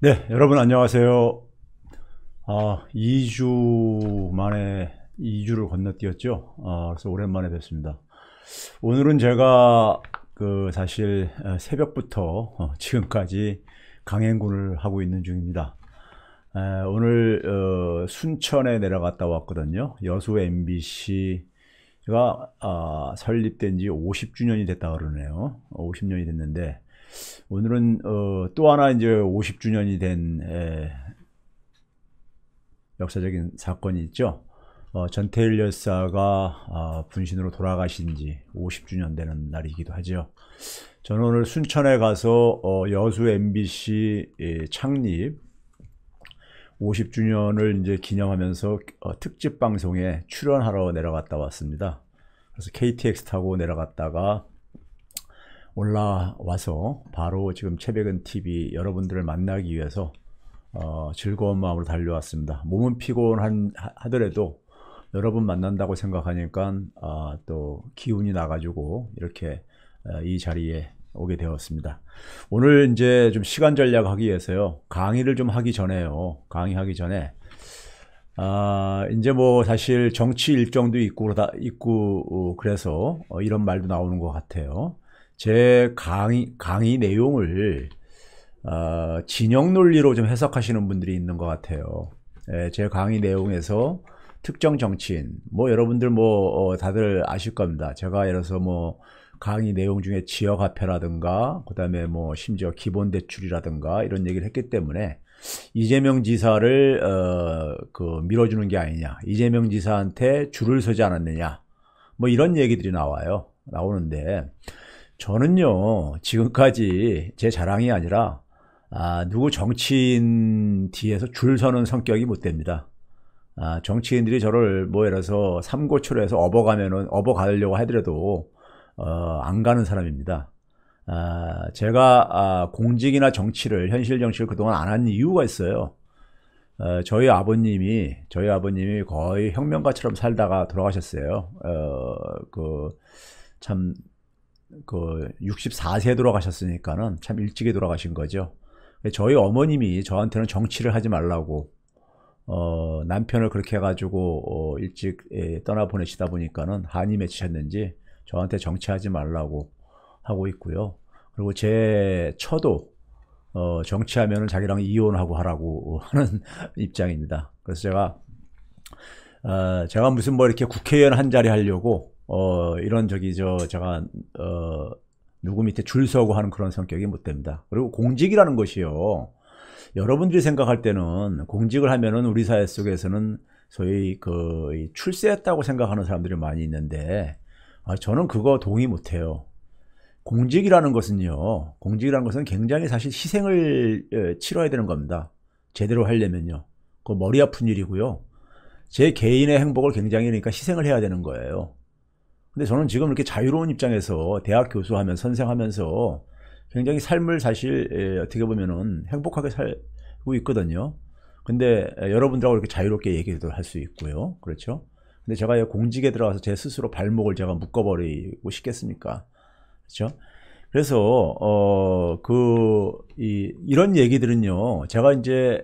네, 여러분 안녕하세요. 2주 만에 2주를 건너뛰었죠. 그래서 오랜만에 뵙습니다. 오늘은 제가 사실 새벽부터 지금까지 강행군을 하고 있는 중입니다. 오늘 순천에 내려갔다 왔거든요. 여수 MBC가 설립된 지 50주년이 됐다 그러네요. 50년이 됐는데 오늘은 또 하나 이제 50주년이 된 역사적인 사건이 있죠. 전태일 열사가 분신으로 돌아가신 지 50주년 되는 날이기도 하죠. 저는 오늘 순천에 가서 여수 MBC 창립 50주년을 이제 기념하면서 특집 방송에 출연하러 내려갔다 왔습니다. 그래서 KTX 타고 내려갔다가 올라와서 바로 지금 최백은 TV 여러분들을 만나기 위해서 즐거운 마음으로 달려왔습니다. 몸은 피곤하더라도 여러분 만난다고 생각하니까 또 기운이 나가지고 이렇게 이 자리에 오게 되었습니다. 오늘 이제 좀 시간 전략하기 위해서요, 강의를 좀 하기 전에요. 강의하기 전에 이제 뭐 사실 정치 일정도 있고 그래서 이런 말도 나오는 것 같아요. 제 강의 내용을 진영 논리로 좀 해석하시는 분들이 있는 것 같아요. 제 강의 내용에서 특정 정치인, 뭐 여러분들 다들 아실 겁니다. 제가 예를 들어서 강의 내용 중에 지역화폐라든가 그 다음에 심지어 기본대출이라든가 이런 얘기를 했기 때문에 이재명 지사를 밀어주는 게 아니냐, 이재명 지사한테 줄을 서지 않았느냐, 이런 얘기들이 나오는데, 저는요 지금까지 제 자랑이 아니라 누구 정치인 뒤에서 줄 서는 성격이 못 됩니다. 정치인들이 저를 예를 들어서 삼고초려해서 업어가려고 하더라도 안 가는 사람입니다. 제가 공직이나 현실 정치를 그동안 안 한 이유가 있어요. 저희 아버님이 거의 혁명가처럼 살다가 돌아가셨어요. 64세 돌아가셨으니까는 참 일찍이 돌아가신 거죠. 저희 어머님이 저한테는 정치를 하지 말라고 남편을 그렇게 해가지고 일찍 떠나보내시다 보니까는 한이 맺히셨는지 저한테 정치하지 말라고 하고 있고요. 그리고 제 처도 정치하면은 자기랑 이혼하고 하라고 하는 입장입니다. 그래서 제가 무슨 이렇게 국회의원 한 자리 하려고 제가 누구 밑에 줄 서고 하는 그런 성격이 못 됩니다. 그리고 공직이라는 것이요, 여러분들이 생각할 때는 공직을 하면은 우리 사회 속에서는 소위 출세했다고 생각하는 사람들이 많이 있는데, 저는 그거 동의 못 해요. 공직이라는 것은 굉장히 사실 희생을 치러야 되는 겁니다. 제대로 하려면요. 그거 머리 아픈 일이고요. 제 개인의 행복을 굉장히 희생을 해야 되는 거예요. 근데 저는 지금 이렇게 자유로운 입장에서 대학 교수하면서 선생하면서 굉장히 삶을 사실 어떻게 보면은 행복하게 살고 있거든요. 근데 여러분들하고 이렇게 자유롭게 얘기도 할 수 있고요. 그렇죠? 근데 제가 공직에 들어가서 제 스스로 발목을 제가 묶어버리고 싶겠습니까? 그렇죠? 그래서 이런 얘기들은요, 제가 이제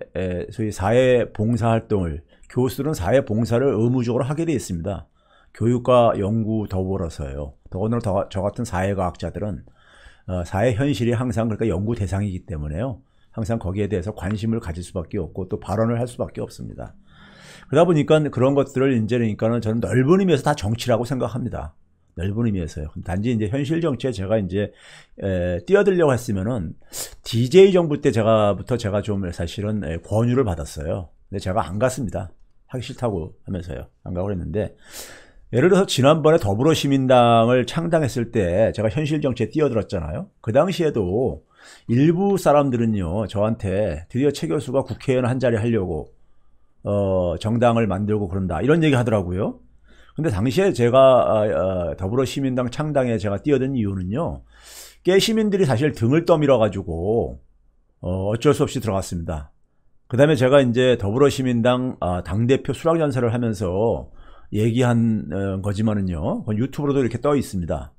소위 사회봉사활동을, 교수들은 사회봉사를 의무적으로 하게 되어 있습니다. 교육과 연구 더불어서요. 더군다나 저 같은 사회과학자들은 사회 현실이 항상 연구 대상이기 때문에요, 항상 거기에 대해서 관심을 가질 수밖에 없고 또 발언을 할 수밖에 없습니다. 그러다 보니까 그런 것들을 저는 넓은 의미에서 다 정치라고 생각합니다. 넓은 의미에서요. 단지 이제 현실 정치에 제가 뛰어들려고 했으면은 DJ 정부 때부터 제가 좀 사실은 권유를 받았어요. 근데 제가 안 갔습니다. 하기 싫다고 하면서요. 안 가고 그랬는데, 예를 들어서 지난번에 더불어시민당을 창당했을 때 제가 현실 정치에 뛰어들었잖아요. 그 당시에도 일부 사람들은요, 저한테 드디어 최 교수가 국회의원 한 자리 하려고 정당을 만들고 그런다, 이런 얘기 하더라고요. 근데 당시에 제가 더불어시민당 창당에 제가 뛰어든 이유는요, 깨시민들이 사실 등을 떠밀어 가지고 어쩔 수 없이 들어갔습니다. 그 다음에 제가 이제 더불어시민당 당대표 수락연설을 하면서 얘기한 거지만은요, 유튜브로도 이렇게 떠 있습니다.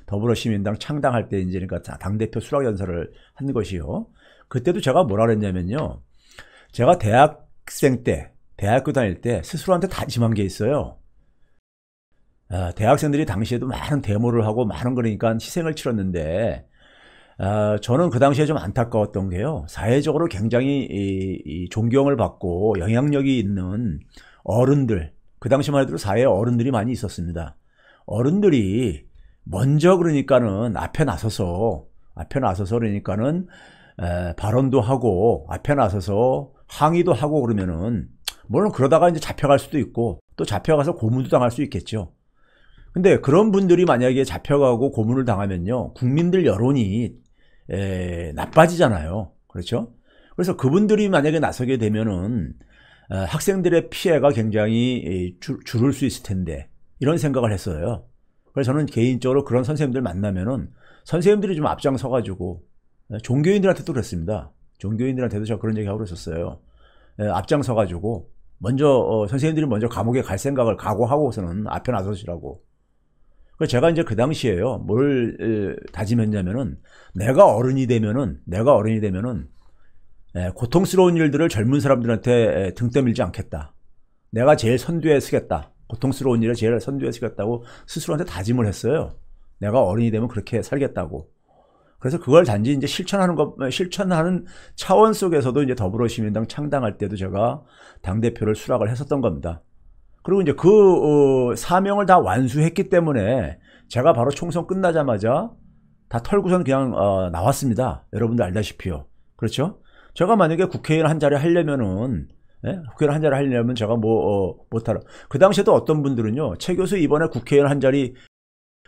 더불어시민당 창당할 때 이제 당대표 수락연설을 한 것이요. 그때도 제가 뭐라 그랬냐면요. 제가 대학생 때, 대학교 다닐 때 스스로한테 다짐한 게 있어요. 대학생들이 당시에도 많은 데모를 하고 많은 거니까 희생을 치렀는데, 저는 그 당시에 좀 안타까웠던 게요. 사회적으로 굉장히 이 존경을 받고 영향력이 있는 어른들, 그 당시만 해도 사회에 어른들이 많이 있었습니다. 어른들이 먼저 그러니까는 앞에 나서서 그러니까는 발언도 하고 앞에 나서서 항의도 하고 그러면은 물론 그러다가 이제 잡혀갈 수도 있고 또 잡혀가서 고문도 당할 수 있겠죠. 근데 그런 분들이 만약에 잡혀가고 고문을 당하면요, 국민들 여론이 나빠지잖아요. 그렇죠? 그래서 그분들이 만약에 나서게 되면은 학생들의 피해가 굉장히 줄을 수 있을 텐데, 이런 생각을 했어요. 그래서 저는 개인적으로 그런 선생님들 만나면은 선생님들이 좀 앞장서가지고, 종교인들한테도 그랬습니다. 종교인들한테도 제가 그런 얘기하고 그랬었어요. 앞장서가지고 먼저 선생님들이 먼저 감옥에 갈 생각을 각오하고서는 앞에 나서시라고. 그래서 제가 이제 그 당시에요, 뭘 다짐했냐면은 내가 어른이 되면은 고통스러운 일들을 젊은 사람들한테 등 떠밀지 않겠다. 내가 제일 선두에 서겠다. 고통스러운 일을 제일 선두에 서겠다고 스스로한테 다짐을 했어요. 내가 어른이 되면 그렇게 살겠다고. 그래서 그걸 단지 이제 실천하는 차원 속에서도 이제 더불어시민당 창당할 때도 제가 당대표를 수락을 했었던 겁니다. 그리고 이제 그 사명을 다 완수했기 때문에 제가 바로 총선 끝나자마자 다 털고선 그냥 나왔습니다. 여러분들 알다시피요. 그렇죠? 제가 만약에 국회의원 한 자리 하려면은, 국회의원 한 자리 하려면 제가 못하라. 그 당시에도 어떤 분들은요, 최 교수 이번에 국회의원 한 자리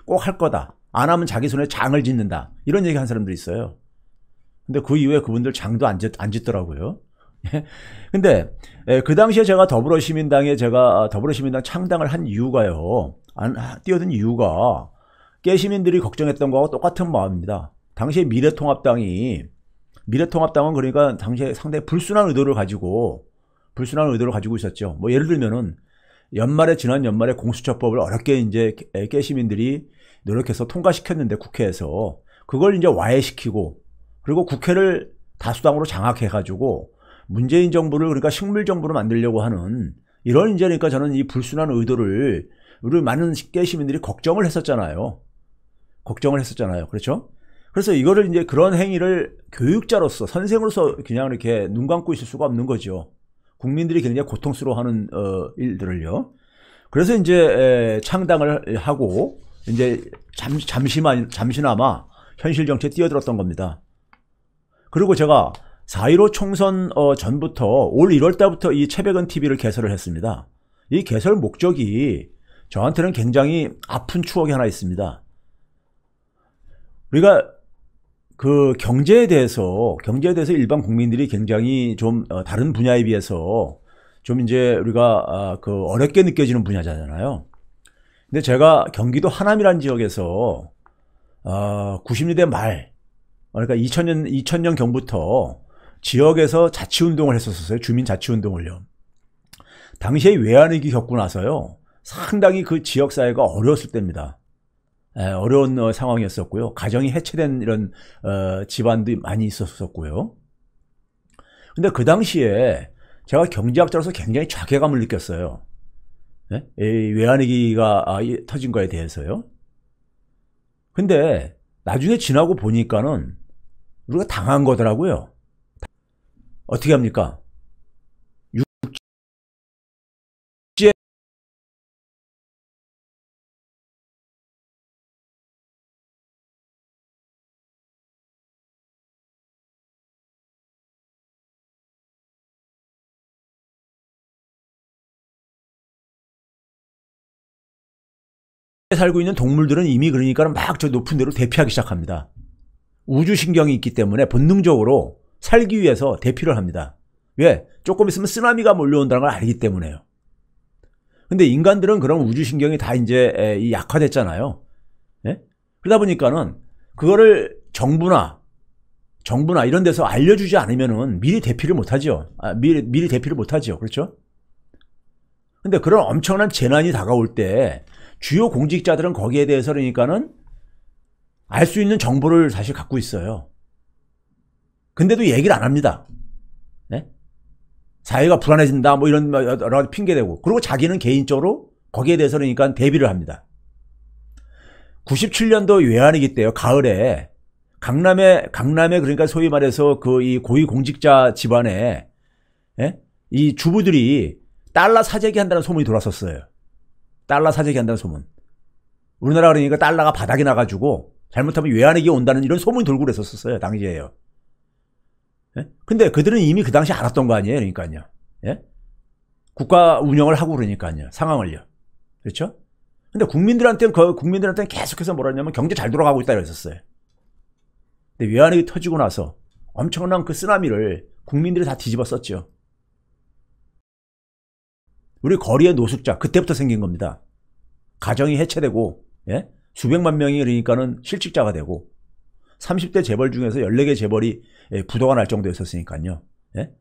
꼭 할 거다. 안 하면 자기 손에 장을 짓는다. 이런 얘기 한 사람들이 있어요. 근데 그 이후에 그분들 장도 안 짓더라고요. 근데 그 당시에 제가 더불어시민당 창당을 한 이유가요, 뛰어든 이유가 깨시민들이 걱정했던 거하고 똑같은 마음입니다. 당시에 미래통합당은 그러니까 당시에 상당히 불순한 의도를 가지고 있었죠. 뭐 예를 들면은 지난 연말에 공수처법을 어렵게 이제 깨시민들이 노력해서 통과시켰는데, 국회에서 그걸 이제 와해시키고, 그리고 국회를 다수당으로 장악해가지고 문재인 정부를, 그러니까 식물 정부로 만들려고 하는 이런, 이제 그러니까 저는 이 불순한 의도를 우리 많은 깨시민들이 걱정을 했었잖아요. 그렇죠? 그래서 이거를 이제 그런 행위를 교육자로서, 선생으로서 그냥 이렇게 눈 감고 있을 수가 없는 거죠. 국민들이 굉장히 고통스러워하는 일들을요. 그래서 이제 창당을 하고 이제 잠시나마 현실 정치에 뛰어들었던 겁니다. 그리고 제가 4.15 총선 전부터 올 1월 달부터 이 채백은 TV를 개설을 했습니다. 이 개설 목적이 저한테는 굉장히 아픈 추억이 하나 있습니다. 우리가 그 경제에 대해서 일반 국민들이 굉장히 좀 다른 분야에 비해서 좀 이제 우리가 그 어렵게 느껴지는 분야잖아요. 근데 제가 경기도 하남이라는 지역에서 90년대 말, 그러니까 2000년 경부터 지역에서 자치운동을 했었어요. 주민자치운동을요. 당시에 외환위기 겪고 나서요, 상당히 그 지역사회가 어려웠을 때입니다. 어려운 상황이었었고요. 가정이 해체된 이런 집안도 많이 있었었고요. 근데 그 당시에 제가 경제학자로서 굉장히 자괴감을 느꼈어요. 이 외환위기가 터진 거에 대해서요. 근데 나중에 지나고 보니까는 우리가 당한 거더라고요. 어떻게 합니까? 육지에 살고 있는 동물들은 이미 그러니까 막 저 높은 데로 대피하기 시작합니다. 우주신경이 있기 때문에 본능적으로 살기 위해서 대피를 합니다. 왜? 조금 있으면 쓰나미가 몰려온다는 걸 알기 때문에요. 근데 인간들은 그런 우주신경이 다 이제 약화됐잖아요. 예? 그러다 보니까는 그거를 정부나 이런 데서 알려주지 않으면은 미리 대피를 못하죠. 미리 대피를 못하죠. 그렇죠? 근데 그런 엄청난 재난이 다가올 때 주요 공직자들은 거기에 대해서 그러니까는 알 수 있는 정보를 사실 갖고 있어요. 근데도 얘기를 안 합니다. 네? 사회가 불안해진다 뭐 이런 여러 가지 핑계대고, 그리고 자기는 개인적으로 거기에 대해서 그러니까 대비를 합니다. 97년도 외환위기 때요, 가을에 강남에 그러니까 소위 말해서 그 이 고위공직자 집안에, 예? 이 주부들이 달러 사재기 한다는 소문이 돌았었어요. 달러 사재기 한다는 소문. 우리나라 그러니까 달러가 바닥이 나가지고 잘못하면 외환위기 온다는 이런 소문이 돌고 그랬었어요, 당시에요. 예? 근데 그들은 이미 그 당시 알았던 거 아니에요, 그러니까요. 예? 국가 운영을 하고 그러니까요, 상황을요. 그렇죠? 근데 국민들한테는 계속해서 뭐라 했냐면 경제 잘 돌아가고 있다 그랬었어요. 근데 외환위기 터지고 나서 엄청난 그 쓰나미를 국민들이 다 뒤집어 썼죠. 우리 거리의 노숙자, 그때부터 생긴 겁니다. 가정이 해체되고, 예? 수백만 명이 그러니까는 실직자가 되고, 30대 재벌 중에서 14개 재벌이 부도가 날 정도였었으니까요. 예?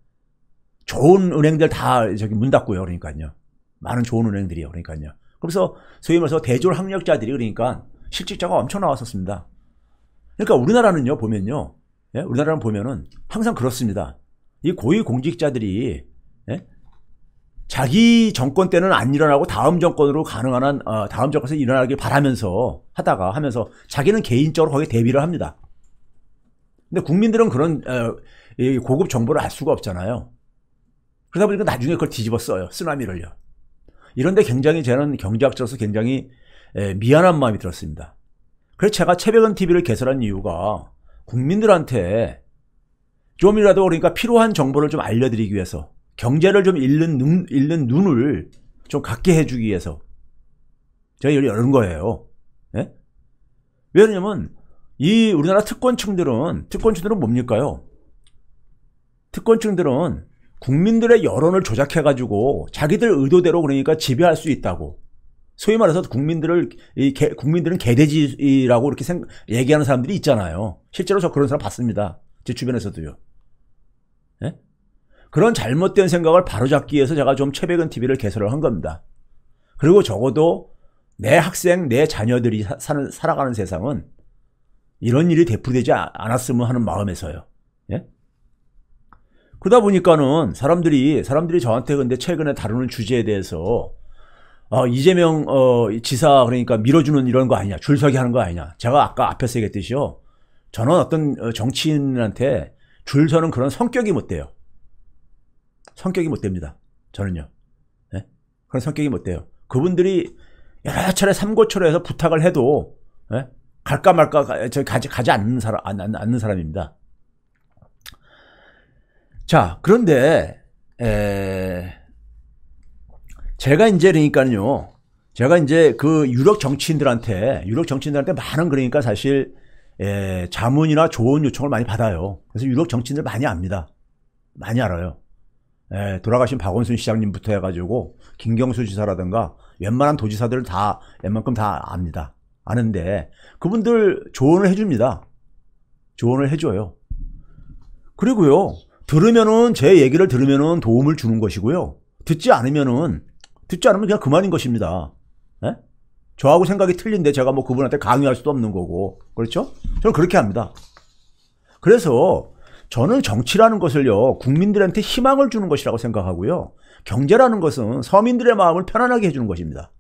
좋은 은행들 다 저기 문 닫고요, 그러니까요. 많은 좋은 은행들이요, 그러니까요. 그래서 소위 말해서 대졸 학력자들이 그러니까 실직자가 엄청 나왔었습니다. 그러니까 우리나라는요, 보면요. 예? 우리나라는 보면은 항상 그렇습니다. 이 고위공직자들이, 예? 자기 정권 때는 안 일어나고 다음 정권으로 가능한 한, 다음 정권에서 일어나길 바라면서 하면서 자기는 개인적으로 거기에 대비를 합니다. 근데 국민들은 그런, 고급 정보를 알 수가 없잖아요. 그러다 보니까 나중에 그걸 뒤집어 써요. 쓰나미를요. 이런데 굉장히 저는 경제학자로서 굉장히 미안한 마음이 들었습니다. 그래서 제가 채백은 TV를 개설한 이유가 국민들한테 좀이라도 그러니까 필요한 정보를 좀 알려드리기 위해서, 경제를 좀 읽는 눈을 좀 갖게 해주기 위해서 제가 이런 거예요. 예? 왜냐면 이 우리나라 특권층들은 뭡니까요? 특권층들은 국민들의 여론을 조작해가지고 자기들 의도대로 그러니까 지배할 수 있다고. 소위 말해서 국민들은 개돼지라고 이렇게 얘기하는 사람들이 있잖아요. 실제로 저 그런 사람 봤습니다. 제 주변에서도요. 예? 그런 잘못된 생각을 바로잡기 위해서 제가 좀 채백은 TV를 개설을 한 겁니다. 그리고 적어도 내 학생, 내 자녀들이 살아가는 세상은 이런 일이 되풀이되지 않았으면 하는 마음에서요. 예? 그러다 보니까는 사람들이 저한테 근데 최근에 다루는 주제에 대해서 이재명 지사 그러니까 밀어주는 이런 거 아니냐, 줄서기 하는 거 아니냐. 제가 아까 앞에서 얘기했듯이요. 저는 어떤 정치인한테 줄 서는 그런 성격이 못 돼요. 성격이 못 됩니다. 저는요. 네? 그런 성격이 못 돼요. 그분들이 여러 차례 삼고초려해서 부탁을 해도, 네? 갈까 말까 가지 않는 사람입니다. 자, 그런데 제가 이제 그러니까요. 제가 이제 그 유력 정치인들한테 많은 그러니까 사실 자문이나 조언 요청을 많이 받아요. 그래서 유력 정치인들 많이 압니다. 많이 알아요. 돌아가신 박원순 시장님부터 해가지고 김경수 지사라든가 웬만한 도지사들 다 웬만큼 다 압니다. 아는데 그분들 조언을 해줍니다. 조언을 해줘요. 그리고요, 제 얘기를 들으면은 도움을 주는 것이고요. 듣지 않으면 그냥 그만인 것입니다. 네? 저하고 생각이 틀린데 제가 뭐 그분한테 강요할 수도 없는 거고, 그렇죠? 저는 그렇게 합니다. 그래서 저는 정치라는 것을요, 국민들한테 희망을 주는 것이라고 생각하고요. 경제라는 것은 서민들의 마음을 편안하게 해주는 것입니다.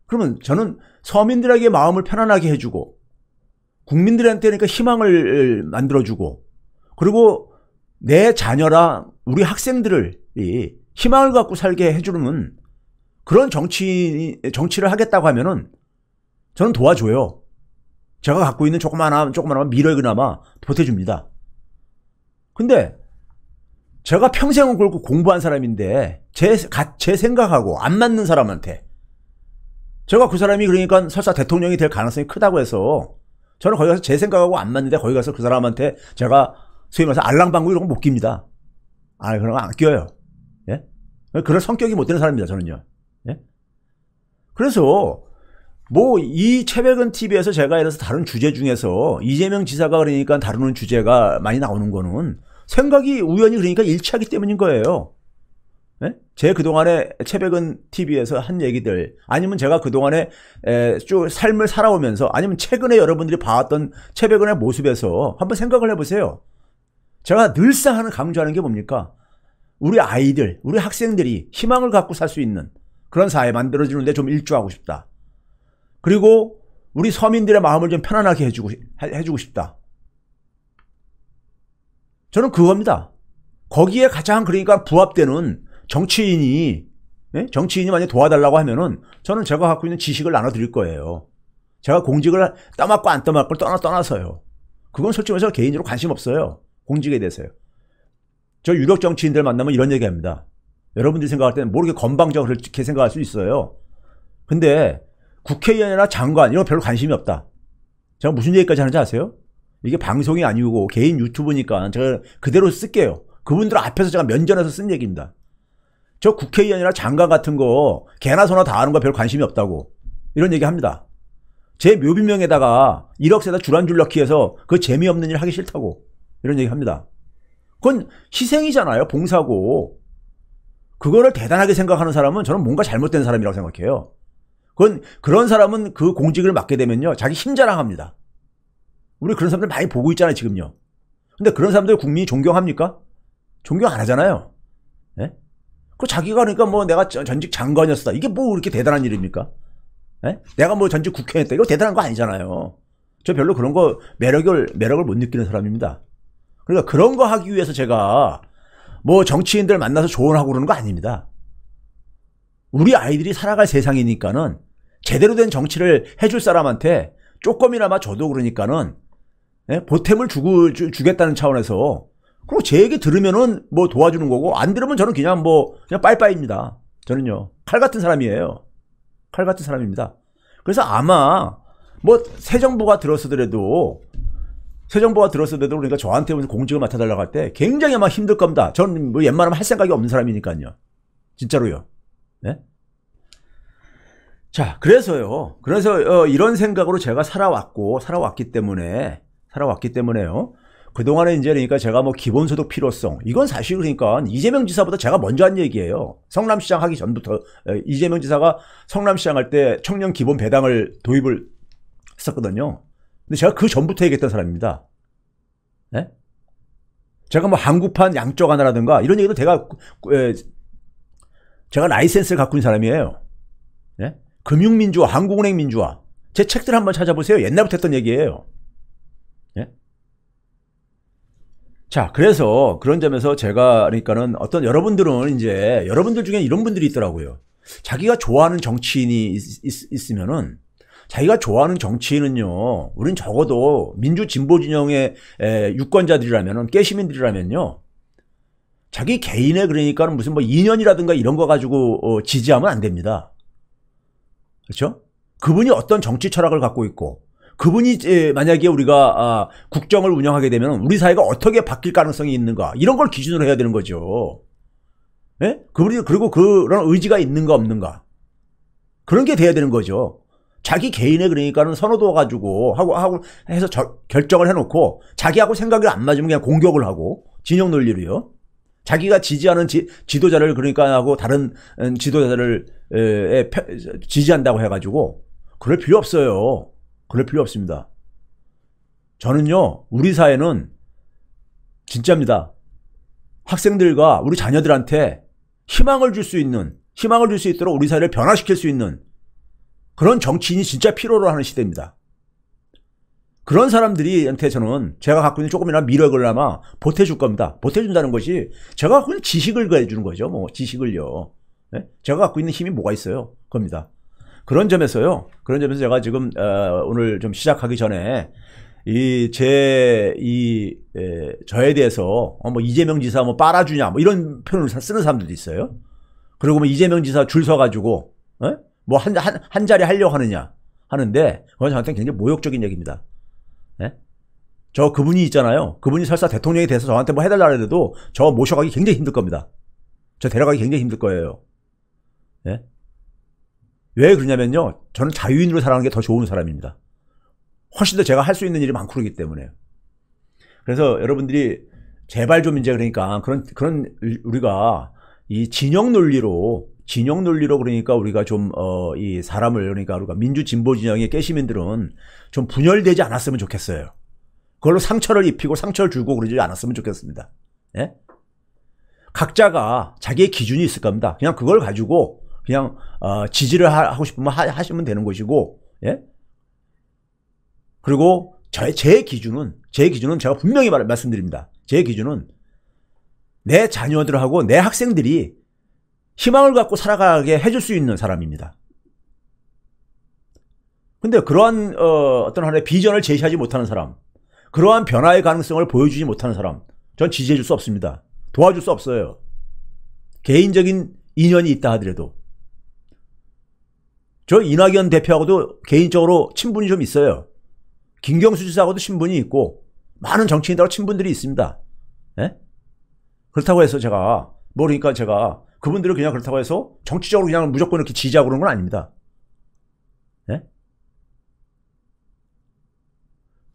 그러면 저는 서민들에게 마음을 편안하게 해주고, 국민들한테 그러니까 희망을 만들어주고, 그리고 내 자녀랑 우리 학생들을 희망을 갖고 살게 해주는 그런 정치를 하겠다고 하면은 저는 도와줘요. 제가 갖고 있는 조그마한 미력이나마 보태줍니다. 근데 제가 평생을 걸고 공부한 사람인데 제 생각하고 안 맞는 사람한테, 제가 그 사람이 그러니까 설사 대통령이 될 가능성이 크다고 해서 저는 거기 가서 제 생각하고 안 맞는데 거기 가서 그 사람한테 제가 소위 말해서 알랑방구 이런 거 못 낍니다. 그런 거 안 껴요. 예? 그런 성격이 못 되는 사람입니다, 저는요. 예? 그래서 뭐 이 채백은 TV에서 제가 이래서 다른 주제 중에서 이재명 지사가 그러니까 다루는 주제가 많이 나오는 거는 생각이 우연히 그러니까 일치하기 때문인 거예요. 예? 제 그동안에 채백은 TV에서 한 얘기들, 아니면 제가 그동안에 쭉 삶을 살아오면서, 아니면 최근에 여러분들이 봐왔던 채백은의 모습에서 한번 생각을 해보세요. 제가 늘상 강조하는 게 뭡니까? 우리 아이들, 우리 학생들이 희망을 갖고 살 수 있는 그런 사회 만들어주는데 좀 일조하고 싶다. 그리고 우리 서민들의 마음을 좀 편안하게 해주고 싶다. 저는 그겁니다. 거기에 가장 그러니까 부합되는 정치인이 만약에 도와달라고 하면은 저는 제가 갖고 있는 지식을 나눠드릴 거예요. 제가 공직을 떠맡고 안 떠맡고 떠나서요. 그건 솔직히 말해서 개인적으로 관심 없어요. 공직에 대해서요. 저 유력 정치인들 만나면 이런 얘기 합니다. 여러분들이 생각할 때는 모르게 건방져서 그렇게 생각할 수 있어요. 근데 국회의원이나 장관 이런 거 별로 관심이 없다. 제가 무슨 얘기까지 하는지 아세요? 이게 방송이 아니고 개인 유튜브니까 제가 그대로 쓸게요. 그분들 앞에서 제가 면전에서 쓴 얘기입니다. 저 국회의원이나 장관 같은 거 개나 소나 다 하는 거 별 관심이 없다고 이런 얘기 합니다. 제 묘비명에다가 1억 세다 주란줄 넣기 해서 그 재미없는 일 하기 싫다고 이런 얘기 합니다. 그건 희생이잖아요. 봉사고. 그거를 대단하게 생각하는 사람은 저는 뭔가 잘못된 사람이라고 생각해요. 그런 사람은 그 공직을 맡게 되면요. 자기 힘 자랑합니다. 우리 그런 사람들 많이 보고 있잖아요. 지금요. 근데 그런 사람들 국민이 존경합니까? 존경 안 하잖아요. 예? 그 자기가 그러니까 뭐 내가 전직 장관이었다. 이게 뭐 그렇게 대단한 일입니까? 예? 내가 뭐 전직 국회의원이었다. 이거 대단한 거 아니잖아요. 저 별로 그런 거 매력을 못 느끼는 사람입니다. 그러니까 그런 거 하기 위해서 제가 뭐 정치인들 만나서 조언하고 그러는 거 아닙니다. 우리 아이들이 살아갈 세상이니까는 제대로 된 정치를 해줄 사람한테 조금이나마 줘도 그러니까는 보탬을 주겠다는 차원에서 그리고 제 얘기 들으면은 뭐 도와주는 거고 안 들으면 저는 그냥 빠이빠이입니다. 저는요 칼 같은 사람이에요. 칼 같은 사람입니다. 그래서 아마 뭐 새 정부가 들었으더라도 그러니까 저한테 무슨 공직을 맡아달라고 할 때 굉장히 아마 힘들 겁니다. 저는 뭐 웬만하면 할 생각이 없는 사람이니까요. 진짜로요. 네? 자, 그래서 이런 생각으로 제가 살아왔기 때문에요. 그동안에 이제 그러니까 제가 뭐 기본소득 필요성, 이건 사실 그러니까 이재명 지사보다 제가 먼저 한 얘기예요. 성남시장 하기 전부터 이재명 지사가 성남시장 할 때 청년 기본 배당을 도입을 했었거든요. 근데 제가 그 전부터 얘기했던 사람입니다. 네? 제가 뭐 한국판 양쪽 하나라든가 이런 얘기도 제가 라이센스를 갖고 있는 사람이에요. 네? 금융민주화, 한국은행 민주화. 제 책들 한번 찾아보세요. 옛날부터 했던 얘기예요. 네? 자, 그래서 그런 점에서 제가 그러니까는 여러분들 중에 이런 분들이 있더라고요. 자기가 좋아하는 정치인이 있으면은 자기가 좋아하는 정치인은요, 우린 적어도 민주 진보 진영의 유권자들이라면은, 깨시민들이라면요, 자기 개인의 그러니까는 무슨 뭐 인연이라든가 이런 거 가지고 지지하면 안 됩니다. 그렇죠? 그분이 어떤 정치 철학을 갖고 있고, 그분이 만약에 우리가 국정을 운영하게 되면 우리 사회가 어떻게 바뀔 가능성이 있는가, 이런 걸 기준으로 해야 되는 거죠. 예? 그리고 그런 의지가 있는가 없는가, 그런 게 돼야 되는 거죠. 자기 개인의 그러니까는 선호도 가지고 하고 해서 결정을 해놓고 자기하고 생각이 안 맞으면 그냥 공격을 하고 진영 논리로요. 자기가 지지하는 지도자를 그러니까 하고 다른 지도자를 지지한다고 해가지고 그럴 필요 없어요. 그럴 필요 없습니다. 저는요, 우리 사회는 진짜입니다. 학생들과 우리 자녀들한테 희망을 줄 수 있도록 우리 사회를 변화시킬 수 있는 그런 정치인이 진짜 필요로 하는 시대입니다. 그런 사람들이한테 저는 제가 갖고 있는 조금이나 미력을 아마 보태줄 겁니다. 보태준다는 것이 제가 갖고 있는 지식을 해주는 거죠. 뭐 지식을요. 네? 제가 갖고 있는 힘이 뭐가 있어요? 겁니다. 그런 점에서 제가 지금 오늘 좀 시작하기 전에 저에 대해서 뭐 이재명 지사 뭐 빨아주냐 뭐 이런 표현을 쓰는 사람들도 있어요. 그리고 뭐 이재명 지사 줄 서가지고 뭐 한 자리 하려고 하는데 그건 저한테는 굉장히 모욕적인 얘기입니다. 네? 저 그분이 있잖아요. 그분이 설사 대통령이 돼서 저한테 뭐 해달라 해도 저 모셔가기 굉장히 힘들 겁니다. 저 데려가기 굉장히 힘들 거예요. 네? 왜 그러냐면요, 저는 자유인으로 살아가는 게 더 좋은 사람입니다. 훨씬 더 제가 할 수 있는 일이 많고 그러기 때문에. 그래서 여러분들이 제발 좀 이제 그러니까 그런 우리가 이 진영 논리로 그러니까 우리가 좀 이 사람을 그러니까 우리가 민주 진보 진영의 깨시민들은 좀 분열되지 않았으면 좋겠어요. 그걸로 상처를 입히고 상처를 주고 그러지 않았으면 좋겠습니다. 예? 각자가 자기의 기준이 있을 겁니다. 그냥 그걸 가지고 그냥 지지를 하고 싶으면 하시면 되는 것이고, 예? 그리고 제 기준은 제가 분명히 말씀드립니다. 제 기준은 내 자녀들하고 내 학생들이 희망을 갖고 살아가게 해줄 수 있는 사람입니다. 근데 그러한 어떤 하나의 비전을 제시하지 못하는 사람, 그러한 변화의 가능성을 보여주지 못하는 사람, 전 지지해줄 수 없습니다. 도와줄 수 없어요. 개인적인 인연이 있다 하더라도. 저 이낙연 대표하고도 개인적으로 친분이 좀 있어요. 김경수 지사하고도 친분이 있고 많은 정치인들하고 친분들이 있습니다. 예? 그렇다고 해서 제가 그러니까 제가 그분들을 그냥 그렇다고 해서 정치적으로 그냥 무조건 이렇게 지지하고 그런 건 아닙니다. 예?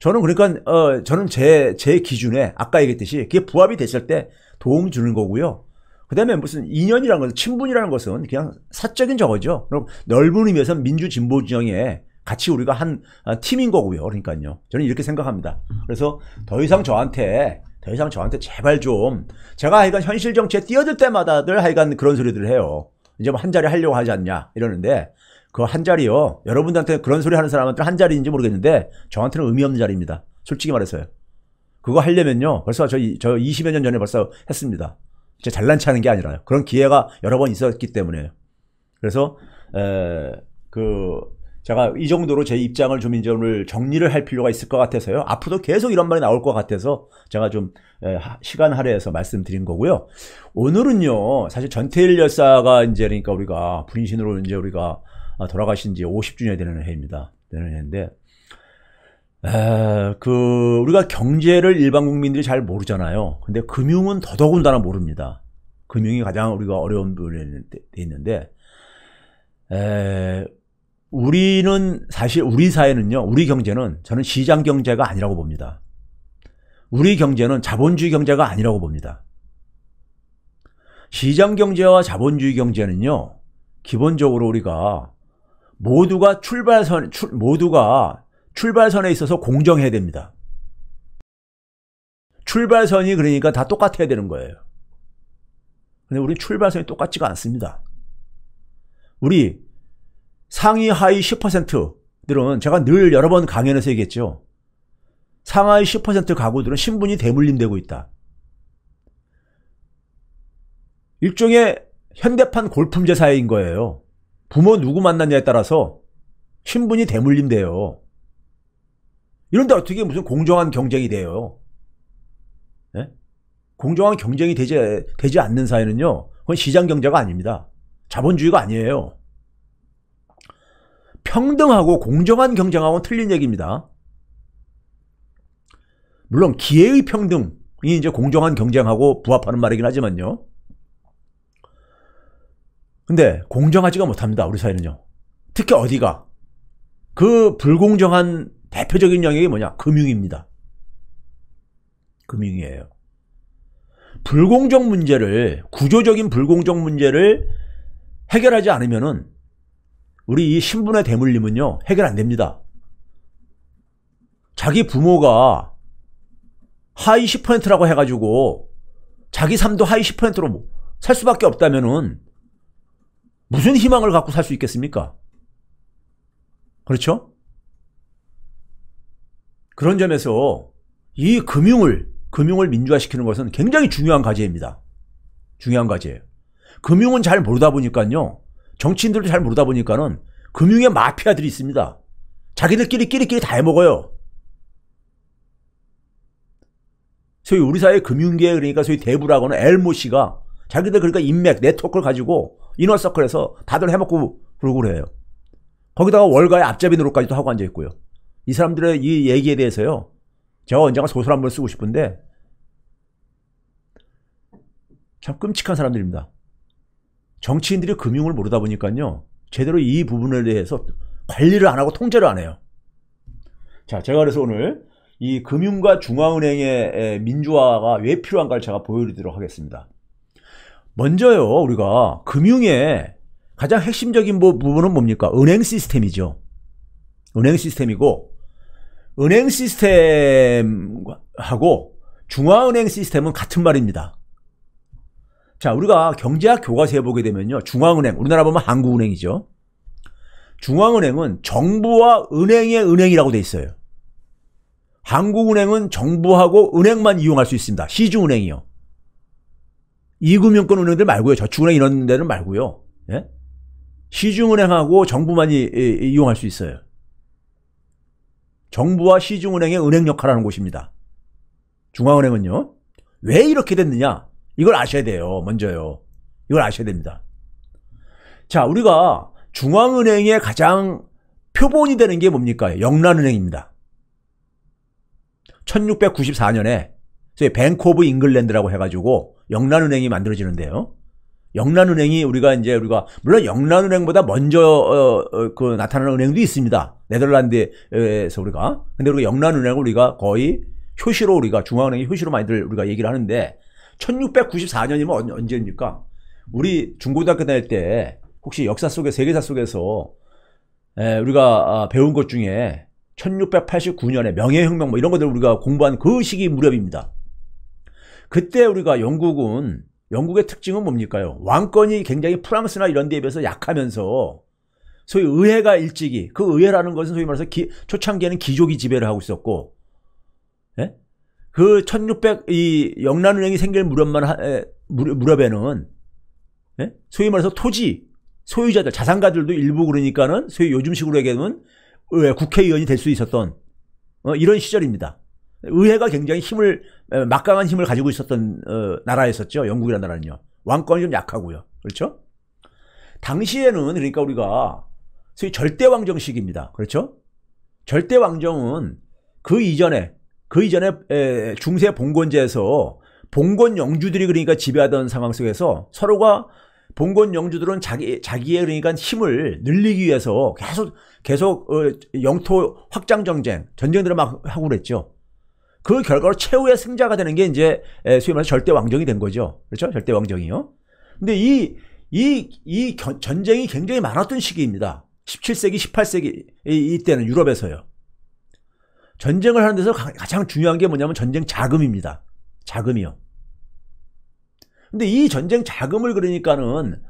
저는 그러니까 저는 제 기준에 아까 얘기했듯이 그게 부합이 됐을 때 도움 주는 거고요. 그 다음에 무슨 인연이라는 것은, 친분이라는 것은 그냥 사적인 저거죠. 그럼 넓은 의미에서 민주 진보 진영에 같이 우리가 한 팀인 거고요. 그러니까요. 저는 이렇게 생각합니다. 그래서 더 이상 저한테 제발 좀, 제가 하여간 현실 정치에 뛰어들 때마다들 하여간 그런 소리들을 해요. 이제 뭐 한 자리 하려고 하지 않냐 이러는데, 그 한 자리요, 여러분들한테 그런 소리 하는 사람한테 한 자리인지 모르겠는데 저한테는 의미 없는 자리입니다. 솔직히 말해서요. 그거 하려면요, 벌써 저 20여 년 전에 벌써 했습니다. 진짜 잘난 체하는 게 아니라요. 그런 기회가 여러 번 있었기 때문에요. 그래서 제가 이 정도로 제 입장을 좀 이제 오늘 정리를 할 필요가 있을 것 같아서요. 앞으로도 계속 이런 말이 나올 것 같아서 제가 좀 시간 할애해서 말씀드린 거고요. 오늘은요, 사실 전태일 열사가 이제 그러니까 우리가 분신으로 이제 우리가 돌아가신 지 50주년이 되는 해입니다. 되는 해인데, 우리가 경제를 일반 국민들이 잘 모르잖아요. 근데 금융은 더더군다나 모릅니다. 금융이 가장 우리가 어려운 부분에 돼 있는데, 우리는 사실 우리 사회는요, 우리 경제는 저는 시장 경제가 아니라고 봅니다. 우리 경제는 자본주의 경제가 아니라고 봅니다. 시장 경제와 자본주의 경제는요, 기본적으로 우리가 모두가 출발선에 있어서 공정해야 됩니다. 출발선이 그러니까 다 똑같아야 되는 거예요. 근데 우리 출발선이 똑같지가 않습니다. 우리 상위 하위 10%들은 제가 늘 여러 번 강연에서 얘기했죠. 상하이 10% 가구들은 신분이 대물림되고 있다. 일종의 현대판 골품제 사회인 거예요. 부모 누구 만났냐에 따라서 신분이 대물림돼요. 이런데 어떻게 무슨 공정한 경쟁이 돼요? 네? 공정한 경쟁이 되지 않는 사회는요, 그건 시장 경제가 아닙니다. 자본주의가 아니에요. 평등하고 공정한 경쟁하고는 틀린 얘기입니다. 물론 기회의 평등이 이제 공정한 경쟁하고 부합하는 말이긴 하지만요. 근데 공정하지가 못합니다. 우리 사회는요. 특히 어디가? 그 불공정한 대표적인 영역이 뭐냐? 금융입니다. 금융이에요. 불공정 문제를, 구조적인 불공정 문제를 해결하지 않으면은 우리 이 신분의 대물림은요, 해결 안 됩니다. 자기 부모가 하위 10%라고 해가지고 자기 삶도 하위 10%로 살 수밖에 없다면은 무슨 희망을 갖고 살 수 있겠습니까? 그렇죠? 그런 점에서 이 금융을 민주화시키는 것은 굉장히 중요한 과제입니다. 중요한 과제예요. 금융은 잘 모르다 보니까요, 정치인들도 잘 모르다 보니까는 금융의 마피아들이 있습니다. 자기들끼리 다 해먹어요. 소위 우리 사회 금융계, 그러니까 소위 대부라고는 엘모 씨가 자기들 그러니까 인맥, 네트워크를 가지고 이너서클에서 다들 해먹고 그러고 그래요. 거기다가 월가의 앞잡이 노릇까지도 하고 앉아있고요. 이 사람들의 이 얘기에 대해서요, 제가 언젠가 소설 한번 쓰고 싶은데 참 끔찍한 사람들입니다. 정치인들이 금융을 모르다 보니까요, 제대로 이 부분에 대해서 관리를 안 하고 통제를 안 해요. 자, 제가 그래서 오늘 이 금융과 중앙은행의 민주화가 왜 필요한가를 제가 보여드리도록 하겠습니다. 먼저요, 우리가 금융의 가장 핵심적인 부분은 뭡니까? 은행 시스템이죠. 은행 시스템이고, 은행 시스템하고 중앙은행 시스템은 같은 말입니다. 자, 우리가 경제학 교과서에 보게 되면요. 중앙은행, 우리나라 보면 한국은행이죠. 중앙은행은 정부와 은행의 은행이라고 돼 있어요. 한국은행은 정부하고 은행만 이용할 수 있습니다. 시중은행이요. 이금융권 은행들 말고요. 저축은행 이런 데는 말고요. 예? 시중은행하고 정부만 이용할 수 있어요. 정부와 시중은행의 은행 역할을 하는 곳입니다. 중앙은행은요. 왜 이렇게 됐느냐? 이걸 아셔야 돼요. 먼저요. 이걸 아셔야 됩니다. 자, 우리가 중앙은행의 가장 표본이 되는 게 뭡니까? 영란은행입니다. 1694년에 뱅크 오브 잉글랜드라고 해가지고 영란은행이 만들어지는데요. 영란은행이 우리가 물론 영란은행보다 먼저 나타나는 은행도 있습니다. 네덜란드에서 근데 우리가 영란은행을 우리가 거의 효시로 우리가 중앙은행이 효시로 많이들 우리가 얘기를 하는데 1694년이면 언제입니까? 우리 중고등학교 다닐 때 혹시 역사 속에 세계사 속에서 우리가 배운 것 중에 1689년에 명예혁명 뭐 이런 것들 우리가 공부한 그 시기 무렵입니다. 그때 우리가 영국의 특징은 뭡니까요? 왕권이 굉장히 프랑스나 이런 데에 비해서 약하면서 소위 의회가 일찍이 그 의회라는 것은 소위 말해서 초창기에는 귀족이 지배를 하고 있었고 예? 그 1600 영란은행이 생길 무렵에는 예? 소위 말해서 토지 소유자들 자산가들도 일부 그러니까는 소위 요즘식으로 얘기하면 국회의원이 될 수 있었던 이런 시절입니다. 의회가 굉장히 막강한 힘을 가지고 있었던 나라였었죠. 영국이라는 나라는요. 왕권이 좀 약하고요. 그렇죠? 당시에는 그러니까 우리가 소위 절대왕정식입니다. 그렇죠? 절대왕정은 그 이전에 중세 봉건제에서 봉건 영주들이 그러니까 지배하던 상황 속에서 서로가 봉건 영주들은 자기의 그러니까 힘을 늘리기 위해서 계속 영토 확장 전쟁들을 막 하고 그랬죠. 그 결과로 최후의 승자가 되는 게 이제 소위 말해서 절대 왕정이 된 거죠. 그렇죠? 절대 왕정이요. 근데 이 전쟁이 굉장히 많았던 시기입니다. 17세기, 18세기 이때는 유럽에서요. 전쟁을 하는 데서 가장 중요한 게 뭐냐면 전쟁 자금입니다. 자금이요. 근데 이 전쟁 자금을 그러니까는